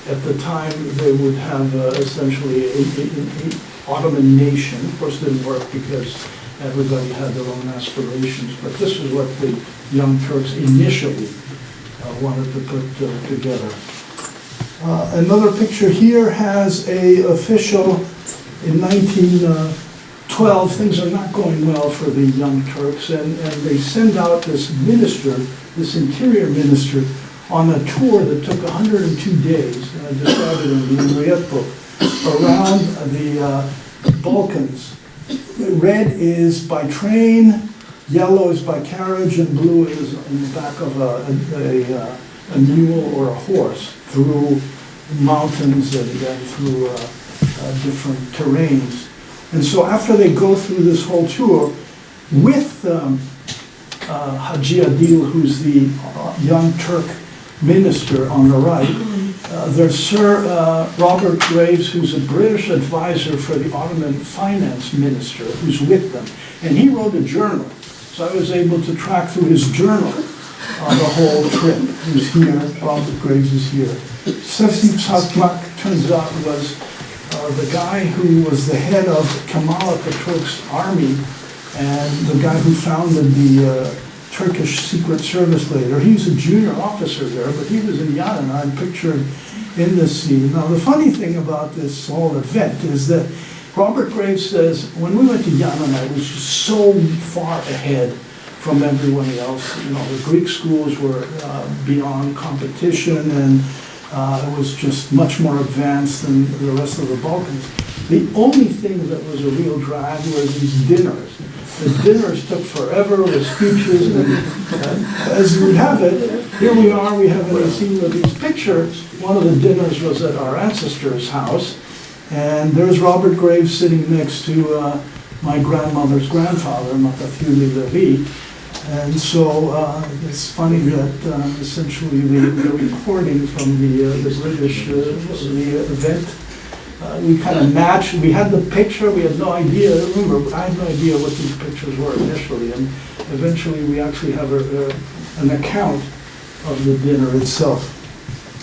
At the time, they would have essentially an Ottoman nation. Of course, it didn't work because everybody had their own aspirations, but this is what the Young Turks initially wanted to put together. Another picture here has a official in 1912. Things are not going well for the Young Turks, and they send out this minister, this interior minister, on a tour that took 102 days, and I described it in the Henriette book, around the Balkans. Red is by train, yellow is by carriage, and blue is in the back of a mule or a horse through mountains and through different terrains. And so after they go through this whole tour with Haji Adil, who's the Young Turk minister on the right, there's Sir Robert Graves, who's a British advisor for the Ottoman finance minister, who's with them. And he wrote a journal. So I was able to track through his journal on the whole trip. Who's here, Robert Graves is here. Sefsi Satmak, turns out, was the guy who was the head of Kemal Atatürk's army and the guy who founded the Turkish Secret Service later. He was a junior officer there, but he was in Janina and pictured in this scene. Now, the funny thing about this whole event is that Robert Graves says, when we went to Janina, it was just so far ahead from everyone else. You know, the Greek schools were beyond competition, and it was just much more advanced than the rest of the Balkans. The only thing that was a real drag were these dinners. The dinners took forever with speeches, and as you would have it, here we are, we have a scene with these pictures. One of the dinners was at our ancestor's house, and there's Robert Graves sitting next to my grandmother's grandfather, Matthew Levi. And so it's funny that essentially the recording from the British the event, we kind of matched. We had the picture, we had no idea. Remember, I had no idea what these pictures were initially, and eventually we actually have an account of the dinner itself.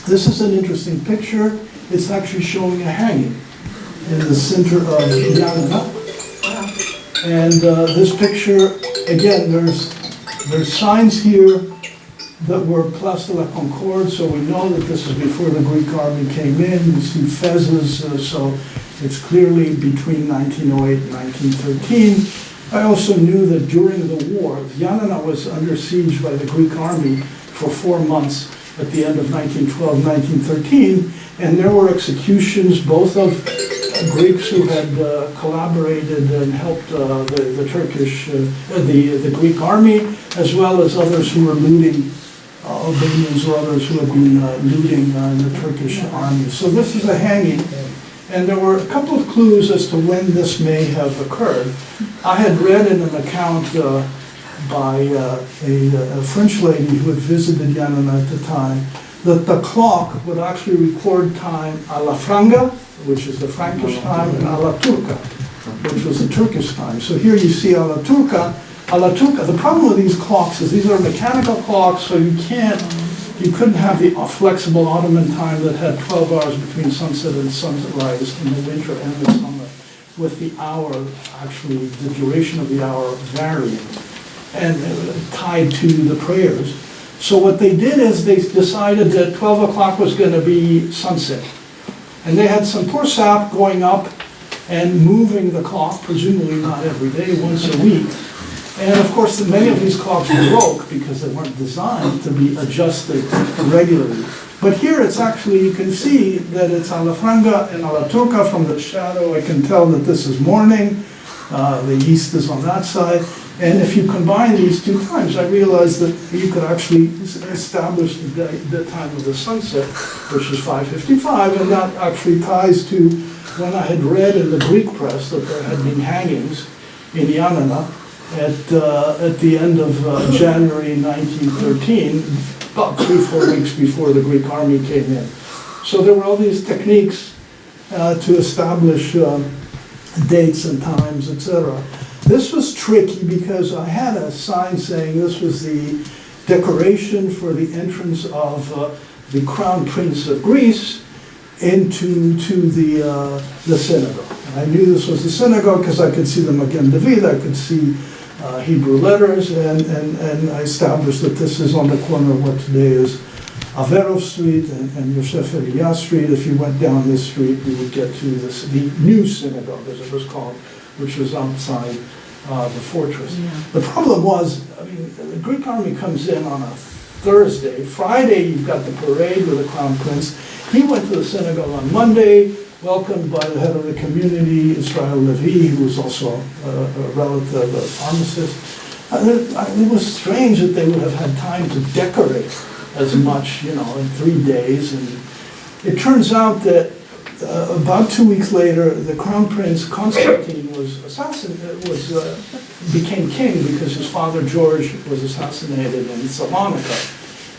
This is an interesting picture. It's actually showing a hanging in the center of Janina. And this picture, again, there's signs here that were Place de la Concorde, so we know that this is before the Greek army came in. You see fezzes, so it's clearly between 1908 and 1913. I also knew that during the war, Janina was under siege by the Greek army for 4 months at the end of 1912, 1913, and there were executions both of Greeks who had collaborated and helped the Turkish, the Greek army, as well as others who were looting, Albanians or others who had been looting the Turkish army. So this is a hanging, and there were a couple of clues as to when this may have occurred. I had read in an account by a French lady who had visited Janina at the time that the clock would actually record time a la franga, which is the Frankish time, and a la turca, which was the Turkish time. So here you see a la turca. A la turca. The problem with these clocks is these are mechanical clocks, so you couldn't have the flexible Ottoman time that had 12 hours between sunset and sunrise in the winter and the summer, with the hour, actually the duration of the hour varying and tied to the prayers. So what they did is they decided that 12 o'clock was going to be sunset. And they had some poor sap going up and moving the clock, presumably not every day, once a week. And of course, many of these clocks broke because they weren't designed to be adjusted regularly. But here it's actually, you can see that it's a la franga and a la turca. From the shadow, I can tell that this is morning. The east is on that side. And if you combine these two times, I realized that you could actually establish the time of the sunset, which is 5:55, and that actually ties to when I had read in the Greek press that there had been hangings in Janina at the end of January 1913, about 3-4 weeks before the Greek army came in. So there were all these techniques to establish dates and times, etc. This was tricky because I had a sign saying this was the decoration for the entrance of the Crown Prince of Greece, into the synagogue. And I knew this was the synagogue because I could see the Magen David, I could see Hebrew letters, and I established that this is on the corner of what today is Averov Street and Yosef Elias Street. If you went down this street, you would get to the new synagogue, as it was called, which was outside the fortress. Yeah. The problem was, I mean, the Greek army comes in on a Thursday. Friday, you've got the parade with the crown prince. He went to the synagogue on Monday, welcomed by the head of the community, Israel Levi, who was also a relative, a pharmacist. It was strange that they would have had time to decorate as much, in 3 days. And it turns out that about 2 weeks later, the crown prince Constantine was became king because his father George was assassinated in Salonika,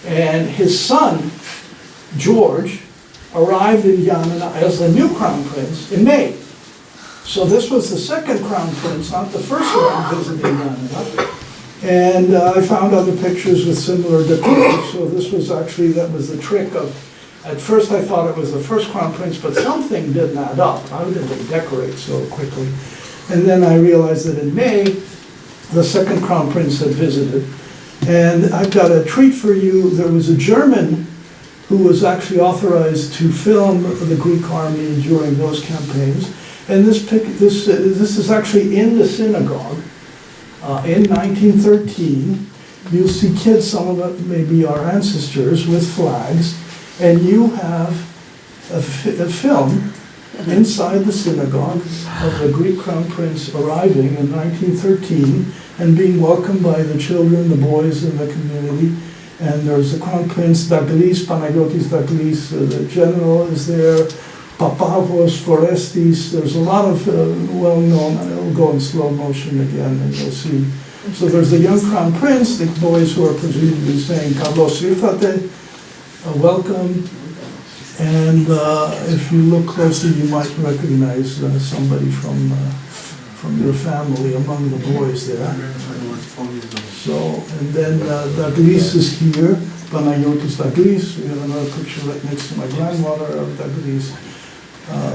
and his son George arrived in Janina as the new crown prince in May. So this was the second crown prince, not the first one visiting Janina. And I found other pictures with similar decor. So this was actually, that was the trick of, at first I thought it was the first crown prince, but something didn't add up. How did they decorate so quickly? And then I realized that in May, the second crown prince had visited. And I've got a treat for you. There was a German who was actually authorized to film the Greek army during those campaigns. And this is actually in the synagogue in 1913. You'll see kids, some of it may be our ancestors, with flags. And you have a film inside the synagogue of the Greek crown prince arriving in 1913 and being welcomed by the children, the boys in the community. And there's the crown prince, Daglis, Panagiotis Daglis, the general is there, Papavos, Forestis. There's a lot of well-known, I'll go in slow motion again and you'll see. So there's the young crown prince, the boys who are presumably saying, Carlos Irfate, welcome. And if you look closely, you might recognize somebody from your family among the boys there. So, and then Daglis is here, Panagiotis Daglis. We have another picture right next to my grandmother of Daglis.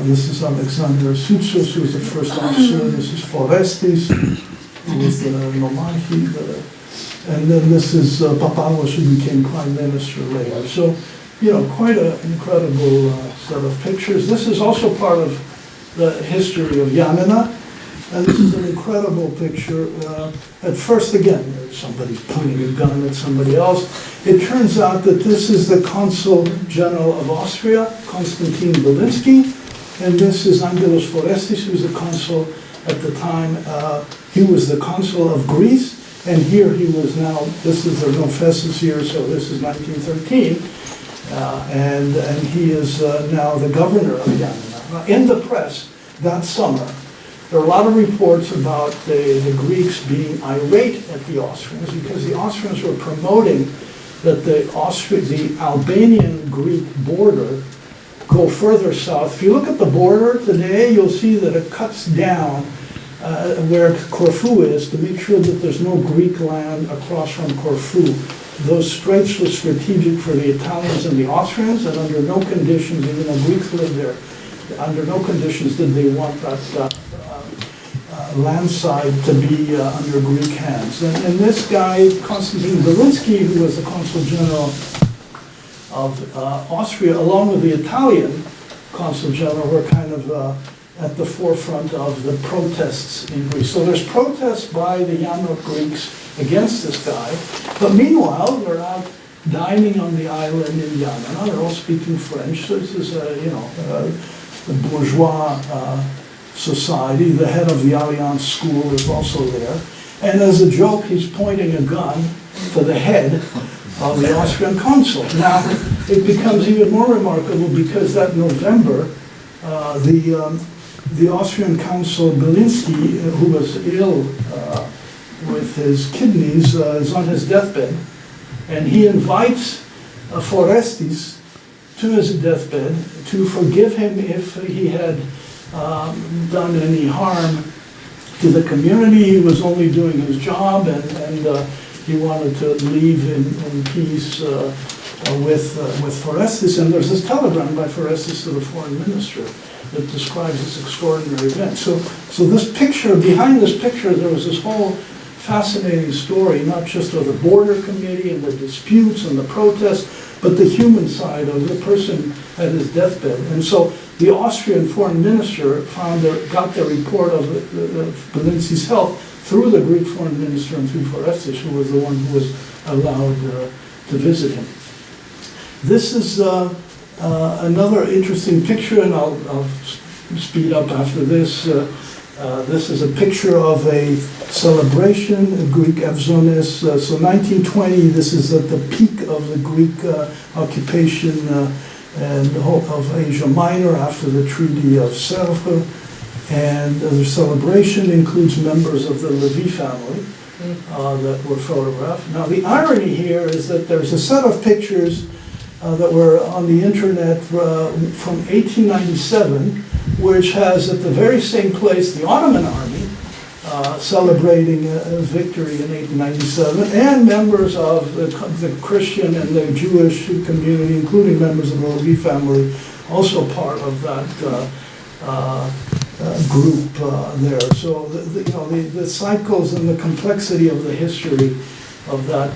This is Alexander Soutsos, who was the first officer. This is Forestis, who was the Nomarchy. And then this is Papavos, who became prime minister later. So, quite an incredible set of pictures. This is also part of the history of Janina. And this is an incredible picture. At first, again, somebody's pointing a gun at somebody else. It turns out that this is the Consul General of Austria, Konstantin Belinsky, and this is Angelos Forestis, who's the consul at the time. He was the consul of Greece, and here he was now, this is the Nofesis here, so this is 1913, and he is now the governor of Janina. In the press that summer, there are a lot of reports about the Greeks being irate at the Austrians because the Austrians were promoting that the Albanian-Greek border go further south. If you look at the border today, you'll see that it cuts down where Corfu is to make sure that there's no Greek land across from Corfu. Those straits were strategic for the Italians and the Austrians, and under no conditions, even though Greeks lived there, under no conditions did they want that landside to be under Greek hands. And this guy, Konstantin Belinsky, who was the consul general of Austria, along with the Italian consul general, were kind of at the forefront of the protests in Greece. So there's protests by the Yamnok Greeks against this guy, but meanwhile, they're out dining on the island in Janina. They're all speaking French. So this is a bourgeois society. The head of the Alliance school is also there. And as a joke, he's pointing a gun to the head of the Austrian consul. Now, it becomes even more remarkable because that November, the Austrian consul Belinsky, who was ill with his kidneys, is on his deathbed. And he invites Forestis to his deathbed to forgive him if he had done any harm to the community. He was only doing his job, and he wanted to leave in peace with Forestis, and there's this telegram by Forestis to the foreign minister that describes this extraordinary event. So this picture, behind this picture, there was this whole fascinating story, not just of the border committee and the disputes and the protests, but the human side of the person at his deathbed. And so the Austrian foreign minister got the report of Belinsky's health through the Greek foreign minister and through Forestis, who was the one who was allowed to visit him. This is another interesting picture, and I'll speed up after this. This is a picture of a celebration, a Greek Evzonis. So 1920, this is at the peak of the Greek occupation and of Asia Minor after the Treaty of Sèvres. And the celebration includes members of the Levi family that were photographed. Now the irony here is that there's a set of pictures that were on the internet from 1897, which has at the very same place the Ottoman army celebrating a victory in 1897, and members of the Christian and the Jewish community, including members of the Levi family, also part of that group there. So the cycles and the complexity of the history of that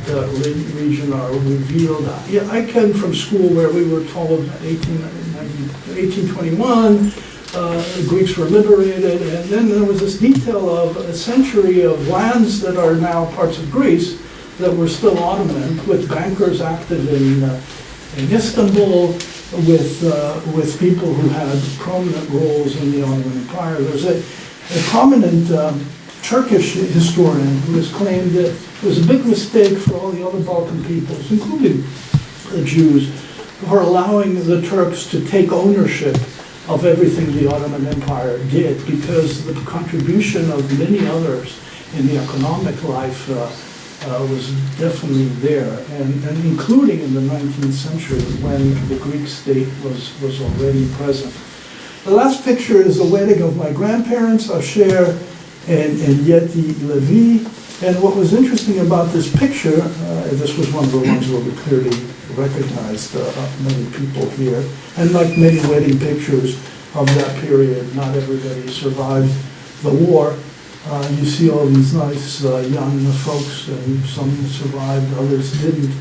region are revealed. Yeah, I came from school where we were told 1821, the Greeks were liberated, and then there was this detail of a century of lands that are now parts of Greece that were still Ottoman, with bankers active in Istanbul, with people who had prominent roles in the Ottoman Empire. There's a prominent Turkish historian who has claimed that it was a big mistake for all the other Balkan peoples, including the Jews, for allowing the Turks to take ownership of everything the Ottoman Empire did, because the contribution of many others in the economic life was definitely there, and including in the 19th century when the Greek state was already present. The last picture is the wedding of my grandparents, Asher and Hiette Levi. And what was interesting about this picture, this was one of the ones where we clearly recognized many people here. And like many wedding pictures of that period, not everybody survived the war. You see all these nice young folks, and some survived, others didn't.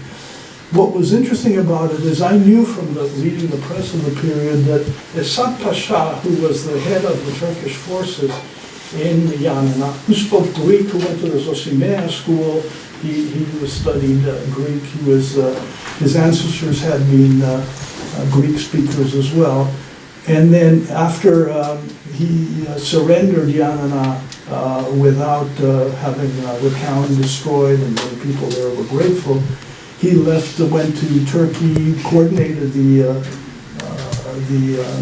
What was interesting about it is I knew from reading the press of the period that Esad Pasha, who was the head of the Turkish forces in Janina, who spoke Greek, who went to the Zosimea school, he studied Greek. His ancestors had been Greek speakers as well. And then after he surrendered Janina without having the town destroyed, and the people there were grateful, he left, went to Turkey, coordinated the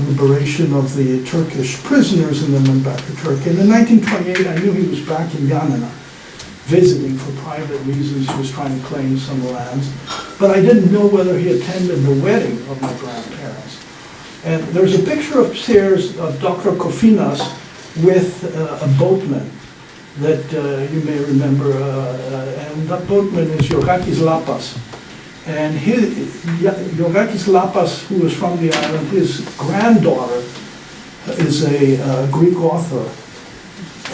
liberation of the Turkish prisoners, and then went back to Turkey. And in 1928, I knew he was back in Janina, visiting for private reasons. He was trying to claim some lands. But I didn't know whether he attended the wedding of my grandparents. And there's a picture upstairs of Dr. Kofinas with a boatman that you may remember, and that boatman is Yorgakis Lapas. And Yorgakis Lapas, who is from the island, his granddaughter is a Greek author.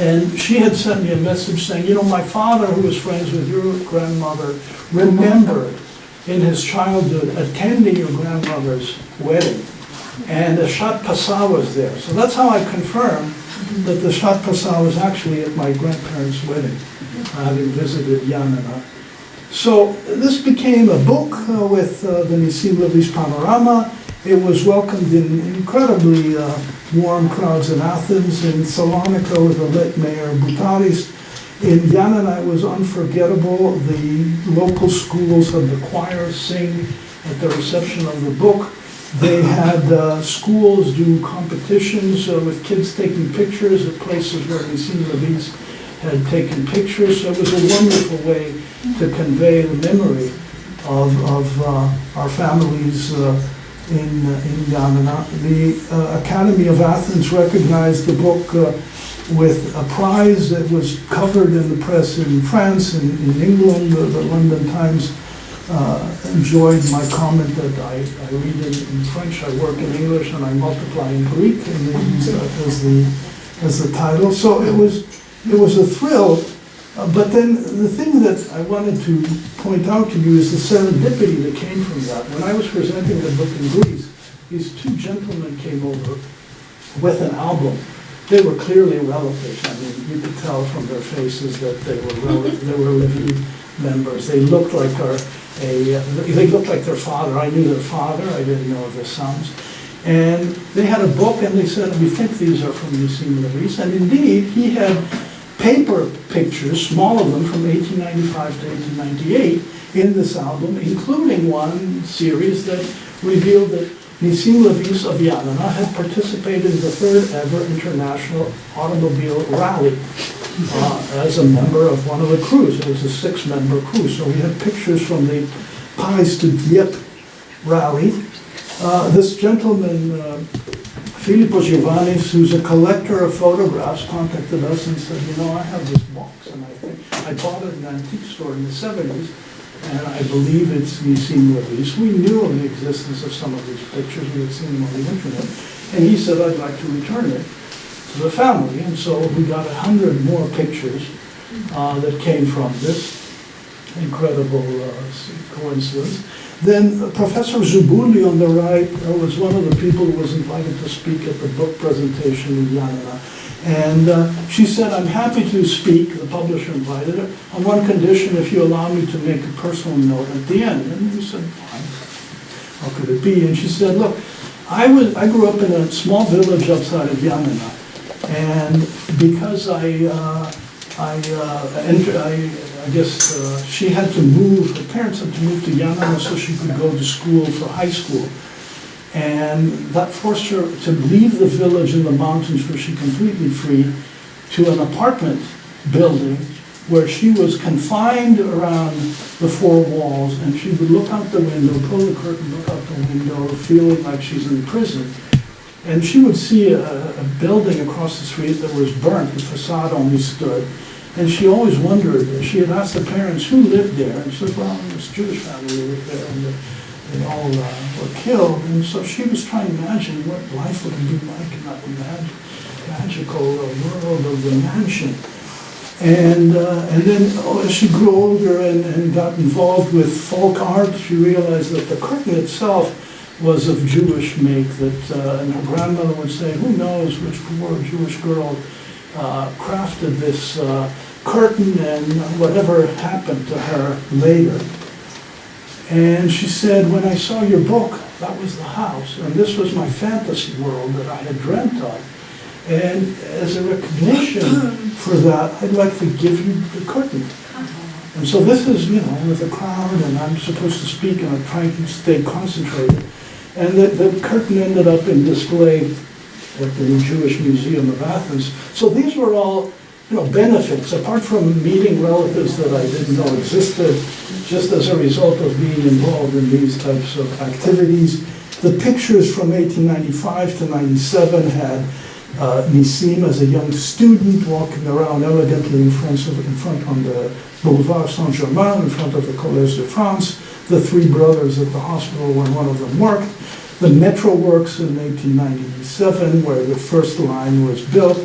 And she had sent me a message saying, you know, my father, who was friends with your grandmother, remembered in his childhood attending your grandmother's wedding. And the Shat Pasa was there. So that's how I confirmed that the Shat Pasa was actually at my grandparents' wedding, having visited Janina. So this became a book with the Nissim Levis Panorama. It was welcomed in incredibly warm crowds in Athens, in Salonika with the late mayor Boutaris. In Janina, it was unforgettable. The local schools had the choir sing at the reception of the book. They had schools do competitions with kids taking pictures at places where Nissim Levis had taken pictures. So it was a wonderful way to convey the memory of our families in Janina. The Academy of Athens recognized the book with a prize that was covered in the press in France and in England. The London Times enjoyed my comment that I read in French, I work in English, and I multiply in Greek, and they use that as the title. So it was a thrill. But then the thing that I wanted to point out to you is the serendipity that came from that. When I was presenting the book in Greece, these two gentlemen came over with an album. They were clearly relatives. I mean, you could tell from their faces that they were living members. They looked like they looked like their father. I knew their father. I didn't know their sons. And they had a book, and they said, "We think these are from Nissim Levis." And indeed, he had paper pictures, small of them, from 1895 to 1898 in this album, including one series that revealed that Nissim Levis of Ioannina had participated in the third ever international automobile rally as a member of one of the crews. It was a 6-member crew. So we have pictures from the Pies to Hiette rally. This gentleman, Philippos Giovannis, who's a collector of photographs, contacted us and said, "You know, I have this box, and I bought it in an antique store in the 70s, and I believe it's Nissim Levis." We knew of the existence of some of these pictures. We had seen them on the internet. And he said, "I'd like to return it to the family." And so we got 100 more pictures that came from this incredible coincidence. Then Professor Zubuli on the right was one of the people who was invited to speak at the book presentation in Janina. And she said, "I'm happy to speak," the publisher invited her, "on one condition, if you allow me to make a personal note at the end." And we said, "Fine, how could it be?" And she said, "Look, I grew up in a small village outside of Janina, and because she had to move, her parents had to move to Janina so she could go to school for high school. And that forced her to leave the village in the mountains where she completely free to an apartment building where she was confined around the 4 walls, and she would look out the window, pull the curtain, look out the window, feeling like she's in prison. And she would see a building across the street that was burnt, the facade only stood. And she always wondered, she had asked the parents who lived there, and she said, "Well, this Jewish family lived there, and they all were killed." And so she was trying to imagine what life would be like in that magical world of the mansion. And then as she grew older and got involved with folk art, she realized that the curtain itself was of Jewish make, and her grandmother would say, "Who knows which poor Jewish girl crafted this curtain, and whatever happened to her later." And she said, "When I saw your book, that was the house, and this was my fantasy world that I had dreamt of. And as a recognition for that, I'd like to give you the curtain." And so this is, with a crowd, and I'm supposed to speak, and I'm trying to stay concentrated. And the curtain ended up in display at the Jewish Museum of Athens. So these were all, benefits, apart from meeting relatives that I didn't know existed, just as a result of being involved in these types of activities. The pictures from 1895 to 97 had Nissim as a young student walking around elegantly in front on the Boulevard Saint-Germain, in front of the Collège de France. The 3 brothers at the hospital when one of them worked. The metro works in 1897, where the first line was built.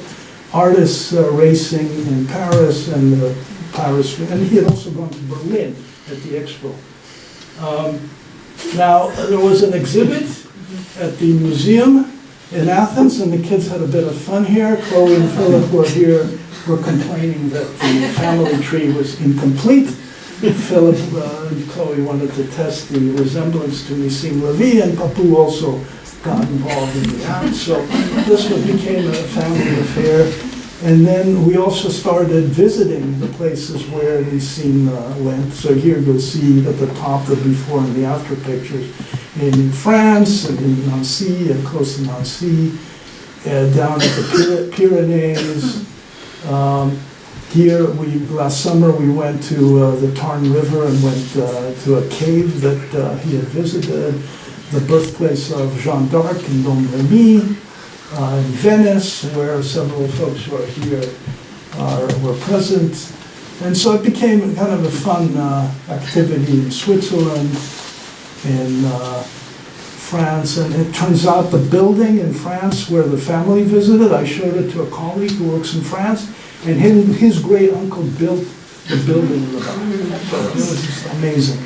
Artists racing in Paris, and he had also gone to Berlin at the expo. Now, there was an exhibit at the museum in Athens, and the kids had a bit of fun here. Chloe and Philip were complaining that the family tree was incomplete. Philip and Chloe wanted to test the resemblance to Nissim Levis, and Papu also got involved in the act. So this became a family affair. And then we also started visiting the places where Nissim went. So here you'll see at the top the before and the after pictures in France, and in Nancy, and close to Nancy, down at the Pyrenees. Here, last summer, we went to the Tarn River and went to a cave that he had visited, the birthplace of Jeanne d'Arc in Domremy, in Venice, where several folks who are here were present. And so it became kind of a fun activity in Switzerland, in France, and it turns out the building in France where the family visited, I showed it to a colleague who works in France, and his great uncle built the building in the back. So it was just amazing.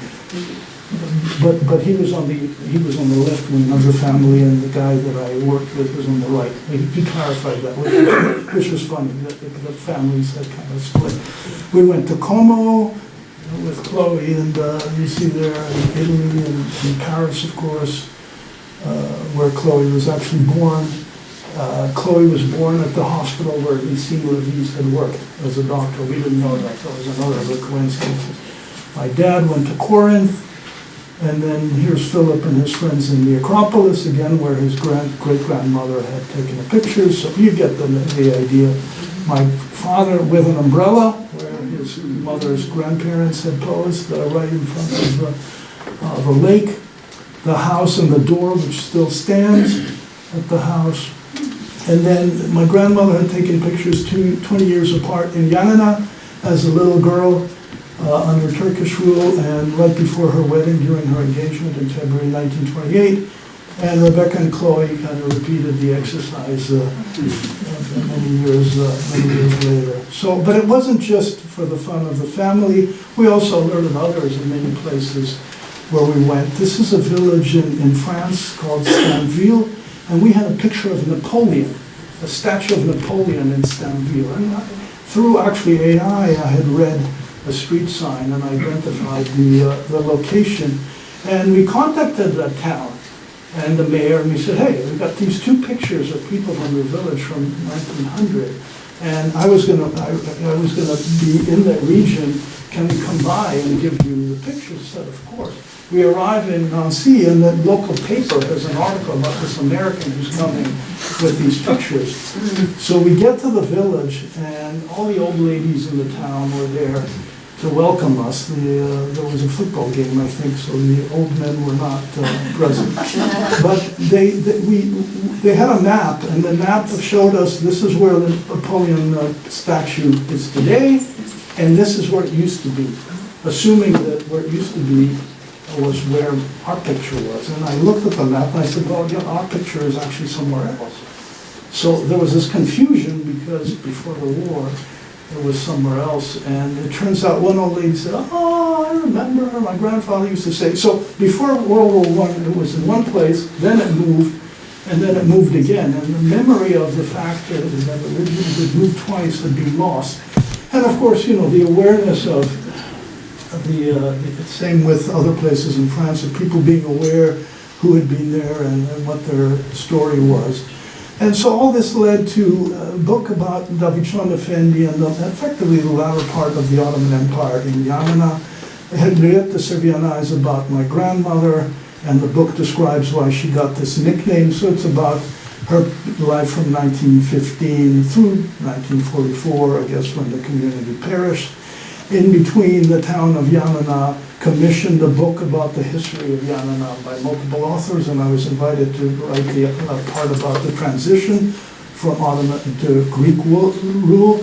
But he was on the left wing of the family, and the guy that I worked with was on the right. He clarified that, which was funny, that the families had kind of split. We went to Como with Chloe, and you see there in Italy and in Paris, of course, where Chloe was actually born. Chloe was born at the hospital where Nissim Levis had worked as a doctor. We didn't know that. That was another of the coincidences. My dad went to Corinth. And then here's Philip and his friends in the Acropolis, again, where his great-grandmother had taken the pictures, so you get the idea. My father with an umbrella, where his mother's grandparents had posed, right in front of a lake. The house and the door, which still stands at the house. And then my grandmother had taken pictures 20 years apart in Janina as a little girl, under Turkish rule, and right before her wedding during her engagement in February 1928. And Rebecca and Chloe kind of repeated the exercise many years later. So, but it wasn't just for the fun of the family. We also alerted others in many places where we went. This is a village in France called Stanville, and we had a picture of Napoleon, a statue of Napoleon in Stanville. And through actually AI, I had read a street sign and identified the location. And we contacted that town and the mayor, and we said, hey, we've got these two pictures of people from the village from 1900, and I was gonna be in that region. Can we come by and give you the pictures? I said, of course. We arrive in Nancy, and the local paper has an article about this American who's coming with these pictures. So we get to the village, and all the old ladies in the town were there to welcome us. There was a football game, I think, so the old men were not present. But they had a map, and the map showed us this is where the Napoleon statue is today, and this is where it used to be, assuming that where it used to be was where our picture was. And I looked at the map and I said, well, yeah, our picture is actually somewhere else. So there was this confusion because before the war, it was somewhere else. And it turns out one old lady said, oh, I remember, my grandfather used to say. So before World War I, it was in one place, then it moved, and then it moved again. And the memory of the fact that originally it moved twice had been lost. And of course, you know, the awareness of the same with other places in France, of people being aware who had been there and what their story was. And so all this led to a book about David Shon Effendi and effectively the latter part of the Ottoman Empire in Janina. Hiette is about my grandmother, and the book describes why she got this nickname. So it's about her life from 1915 through 1944, I guess, when the community perished. In between, the town of Janina commissioned a book about the history of Janina by multiple authors, and I was invited to write the part about the transition from Ottoman to Greek rule.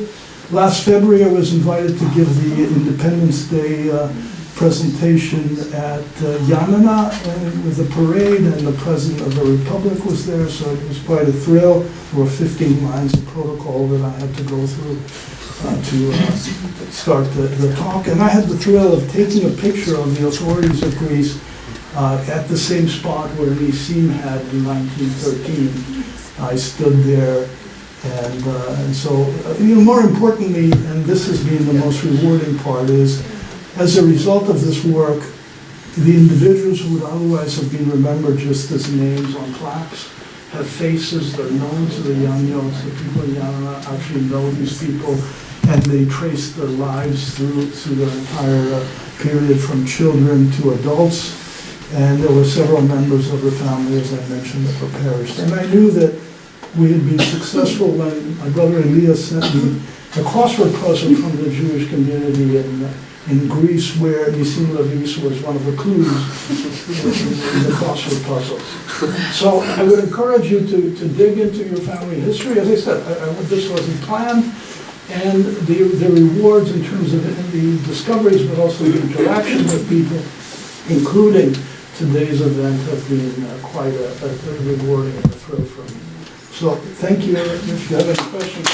Last February, I was invited to give the Independence Day presentation at Janina with a parade, and the President of the Republic was there, so it was quite a thrill. There were 15 lines of protocol that I had to go through to start the talk. And I had the thrill of taking a picture of the authorities of Greece at the same spot where Nissim had in 1913. I stood there, and so, you know, more importantly, and this has been the most rewarding part, is as a result of this work, the individuals who would otherwise have been remembered just as names on plaques have faces. They're known to the Janiotes. The people in Janina actually know these people, and they trace their lives through their entire period from children to adults. And there were several members of the family, as I mentioned, that were perished. And I knew that we had been successful when my brother Elias sent me a crossword puzzle from the Jewish community in Greece, where Nissim Levis was one of the clues in the crossword puzzle. So I would encourage you to dig into your family history. As I said, this wasn't planned, And the rewards in terms of the discoveries, but also the interaction with people, including today's event, have been quite a rewarding and a thrill for me. So thank you. If you have any questions.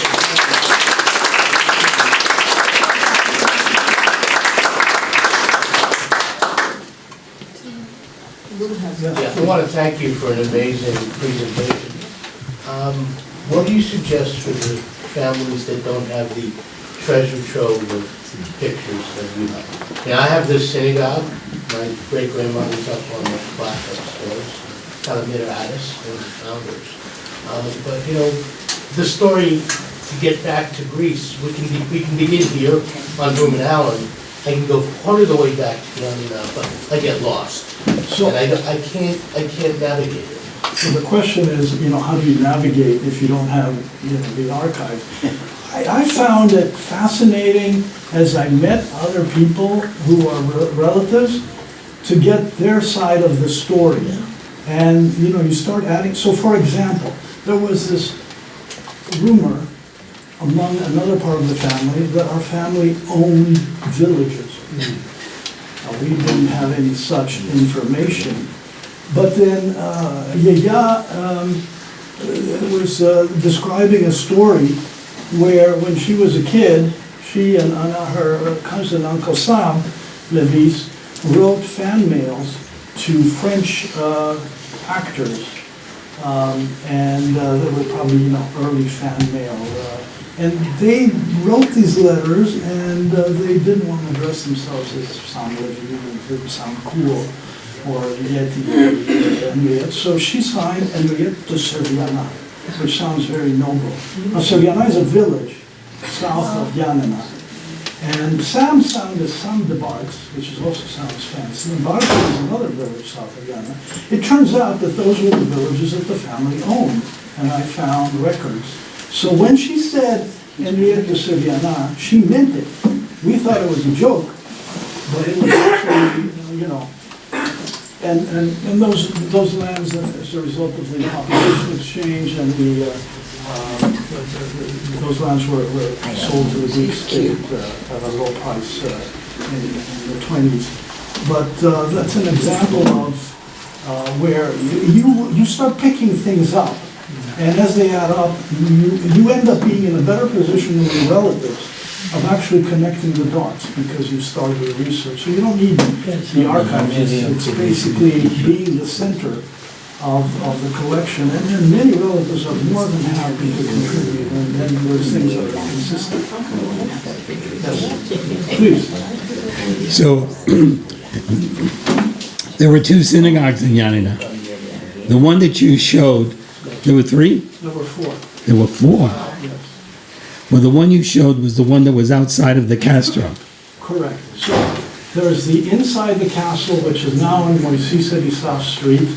Yeah, I want to thank you for an amazing presentation. What do you suggest for the families that don't have the treasure trove of pictures that you have? Now, I have this synagogue. My great-grandmother's up on the plaque upstairs, kind of Midrash, one of the founders. But, you know, the story, to get back to Greece, we can begin here on Broome and Allen. I can go part of the way back to Janina, but I get lost. So, And I can't navigate it. so the question is, you know, how do you navigate if you don't have, you know, the archive? I found it fascinating as I met other people who are relatives to get their side of the story. And, you know, you start adding, so for example, there was this rumor among another part of the family that our family owned villages. Now, we didn't have any such information. But then Yaya was describing a story where when she was a kid, she and her cousin, Uncle Sam Levis, wrote fan mails to French actors. And they were probably, you know, early fan mail. And they wrote these letters, and they didn't want to address themselves as Sam Levi, it didn't sound cool, or Hiette. So she signed Henriette de Serviana, which sounds very noble. Now, Serviana is a village south of Janina. And Sam sound is Sam de Barks, which also sounds fancy. And Barks is another village south of Janina. It turns out that those were the villages that the family owned, and I found records. So when she said Henriette de Serviana, she meant it. We thought it was a joke, but it was actually, you know, and those lands, as a result of the population exchange and those lands were sold to the Greek state at a low price in the 20s. But that's an example of where you start picking things up, and as they add up, you end up being in a better position than your relatives of actually connecting the dots because you started the research. So you don't need the archives. It's basically being the center of the collection. And then many relatives are more than happy to contribute, and then there's things that are consistent. Yes, please. So there were two synagogues in Janina. The one that you showed, there were three? There were four. There were four. Yes. Well, the one you showed was the one that was outside of the Castro. Correct. So there's the inside the castle, which is now on Moissis Street.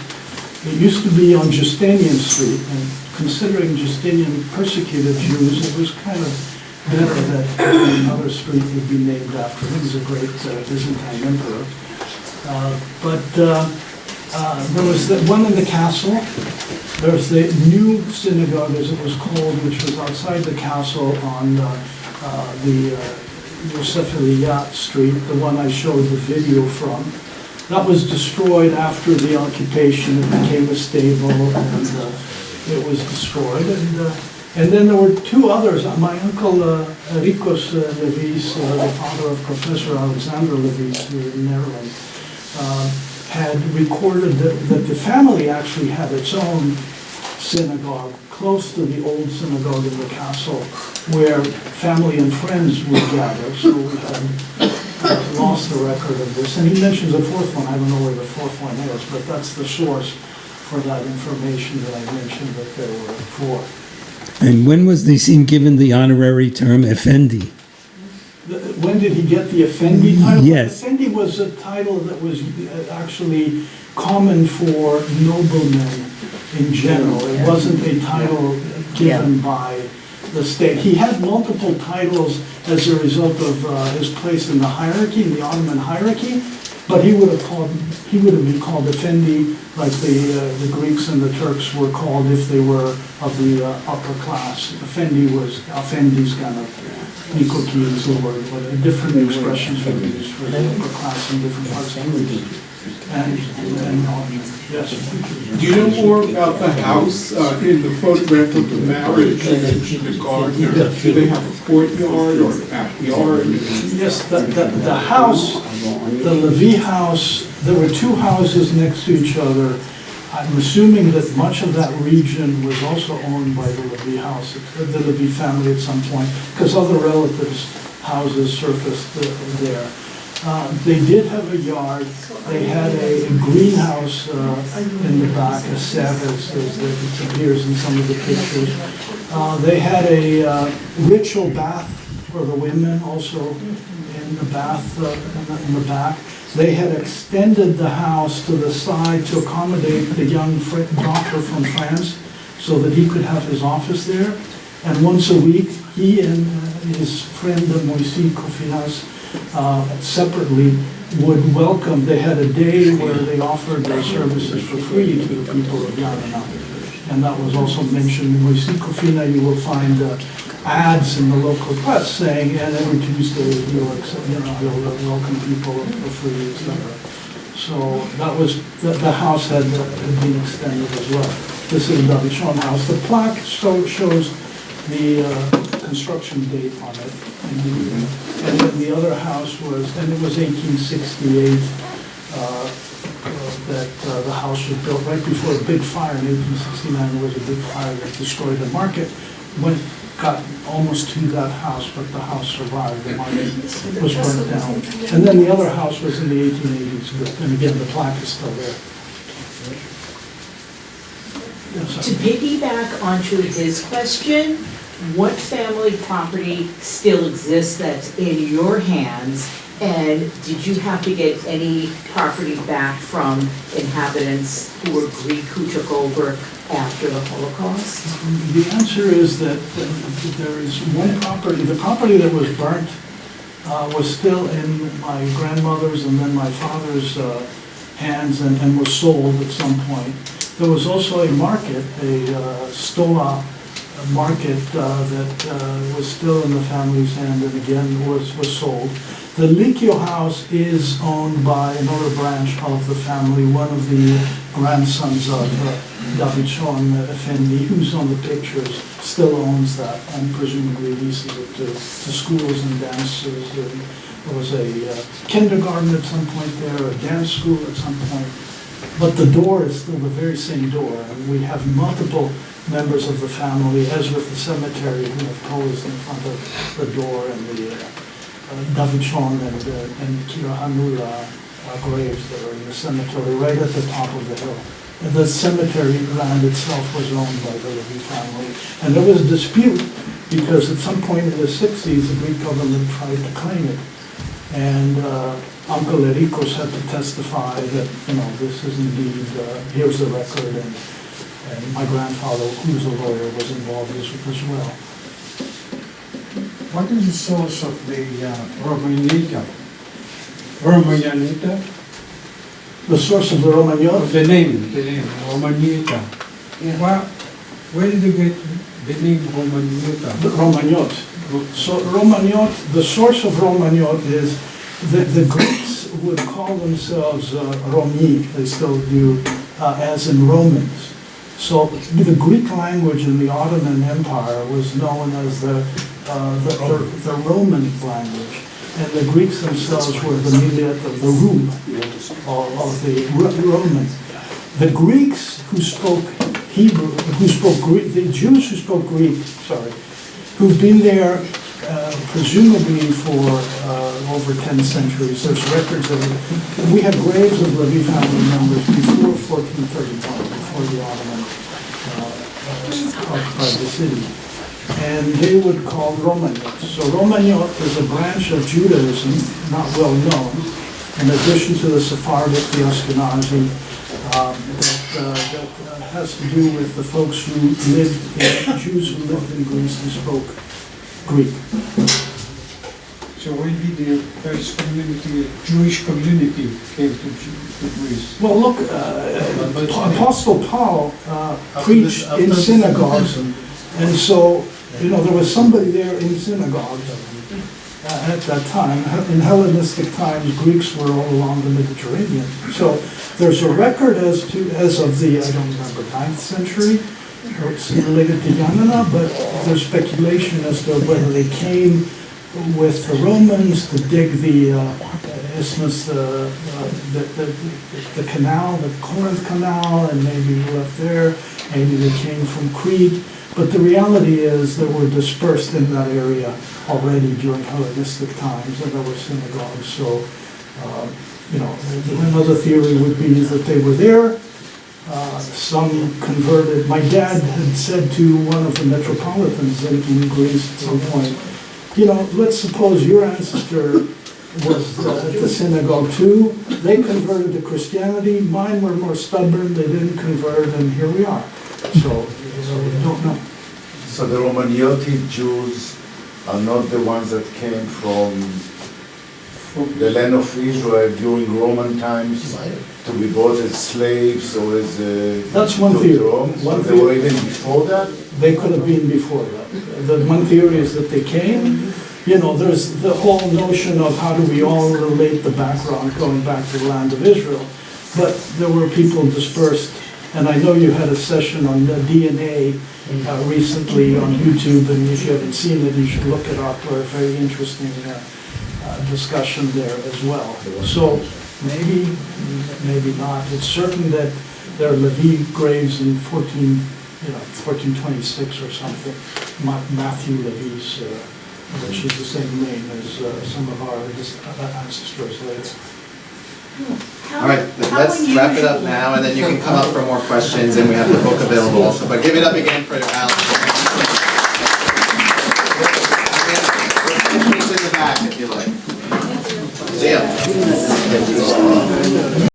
It used to be on Justinian Street, and considering Justinian persecuted Jews, it was kind of better that another street would be named after him. He was a great Byzantine emperor. There was the one in the castle. There's the new synagogue, as it was called, which was outside the castle on the Yosef Eliyah Street, the one I showed the video from. That was destroyed after the occupation. It became a stable, and it was destroyed. And then there were two others. My uncle Rikos Levis, the father of Professor Alexander Levis here in Maryland, had recorded that the family actually had its own synagogue close to the old synagogue in the castle, where family and friends would gather. So we had lost the record of this. And he mentions a fourth one. I don't know where the fourth one is, but that's the source for that information that I mentioned, that there were four. And when was Nissim given the honorary term Effendi? When did he get the Effendi title? Yes. Effendi was a title that was actually common for noblemen in general. It wasn't a title given by the state. He had multiple titles as a result of his place in the hierarchy, in the Ottoman hierarchy, but he would have been called Effendi like the Greeks and the Turks were called if they were of the upper class. Effendi's kind of Nikoki is the word, but different expressions were used for the upper class in different parts of Greece. And yes. Do you know more about the house in the photograph of the marriage and the garden? Do they have a courtyard or a backyard? Yes, the house, the Levi house, there were two houses next to each other. I'm assuming that much of that region was also owned by the Levi house, the Levi family at some point, because other relatives' houses surfaced there. They did have a yard. They had a greenhouse in the back, a serre, as it appears in some of the pictures. They had a ritual bath for the women also in the bath in the back. They had extended the house to the side to accommodate the young doctor from France so that he could have his office there. And once a week, he and his friend Moissis separately would welcome. They had a day where they offered their services for free to the people of Janina. And that was also mentioned in Moissis Kofina. You will find ads in the local press saying, and every Tuesday he'll welcome people for free, etc. So that was, the house had been extended as well. This is the Davichon house. The plaque shows the construction date on it. And then the other house was, and it was 1868 that the house was built right before a big fire in 1869. There was a big fire that destroyed the market. Got almost to that house, but the house survived. The market was burnt down. And then the other house was in the 1880s built. And again, the plaque is still there. Yes, To piggyback onto his question, what family property still exists that's in your hands? And did you have to get any property back from inhabitants who were Greek who took over after the Holocaust? The answer is that there is one property. The property that was burnt was still in my grandmother's and then my father's hands and was sold at some point. There was also a market, a stola market that was still in the family's hand and again was sold. The Likio house is owned by another branch of the family, one of the grandsons of Davichon Effendi, who's on the pictures, still owns that and presumably leases it to schools and dances. There was a kindergarten at some point there, a dance school at some point. But the door is still the very same door, and we have multiple members of the family, as with the cemetery, who have posed in front of the door and the Davichon and Kirahanula graves that are in the cemetery right at the top of the hill. And the cemetery land itself was owned by the Levi family. And there was a dispute because at some point in the 60s, the Greek government tried to claim it. And Uncle Erikos had to testify that, this is indeed, here's the record, and my grandfather, who's a lawyer, was involved as well. What is the source of the Romaniote? Romaniote? The source of the Romaniote? The name, Romaniote. Where did you get the name Romaniote? The Romaniote. So Romaniote, the source of Romaniote is the Greeks would call themselves Romi, they still do, as in Romans. So the Greek language in the Ottoman Empire was known as the Roman language. And the Greeks themselves were the Millet of the Rum, of the Roman. The Greeks who spoke Hebrew, who spoke Greek, the Jews who spoke Greek, who've been there presumably for over 10 centuries. There's records of it. We have graves of Levi family members before 1431, before the Ottoman occupied the city. And they would call Romaniote. So Romaniote is a branch of Judaism, not well known, in addition to the Sephardic, the Ashkenazi, that has to do with the folks who lived, Jews who lived in Greece and spoke Greek. So when did the first community, Jewish community, came to Greece? Well, look, Apostle Paul preached in synagogues And so, there was somebody there in synagogues at that time. In Hellenistic times, Greeks were all along the Mediterranean. So there's a record as of the, I don't remember, 9th century, it's related to Janina, but there's speculation as to whether they came with the Romans to dig the isthmus, the canal, the Corinth Canal, and maybe left there. Maybe they came from Crete. But the reality is they were dispersed in that area already during Hellenistic times, and there were synagogues. So, another theory would be that they were there. Some converted. My dad had said to one of the metropolitans in Greece at some point, let's suppose your ancestor was at the synagogue too. They converted to Christianity. Mine were more stubborn. They didn't convert, and here we are. So we don't know. So the Romaniote Jews are not the ones that came from the land of Israel during Roman times to be bought as slaves or as that's one to theory. Rome? So One they theory. were even before that? They could have been before that. The one theory is that they came. There's the whole notion of how do we all relate the background going back to the land of Israel. But there were people dispersed, and I know you had a session on the DNA recently on YouTube, and if you haven't seen it, you should look it up. A very interesting discussion there as well. So maybe not. It's certain that there are Levi graves in 1426 or something. Matthew Levi's, which is the same name as some of our ancestors later. All right, let's wrap it up now, and then you can come up for more questions, and we have the book available also. But give it up again for Alex. In the back, if you like. See ya.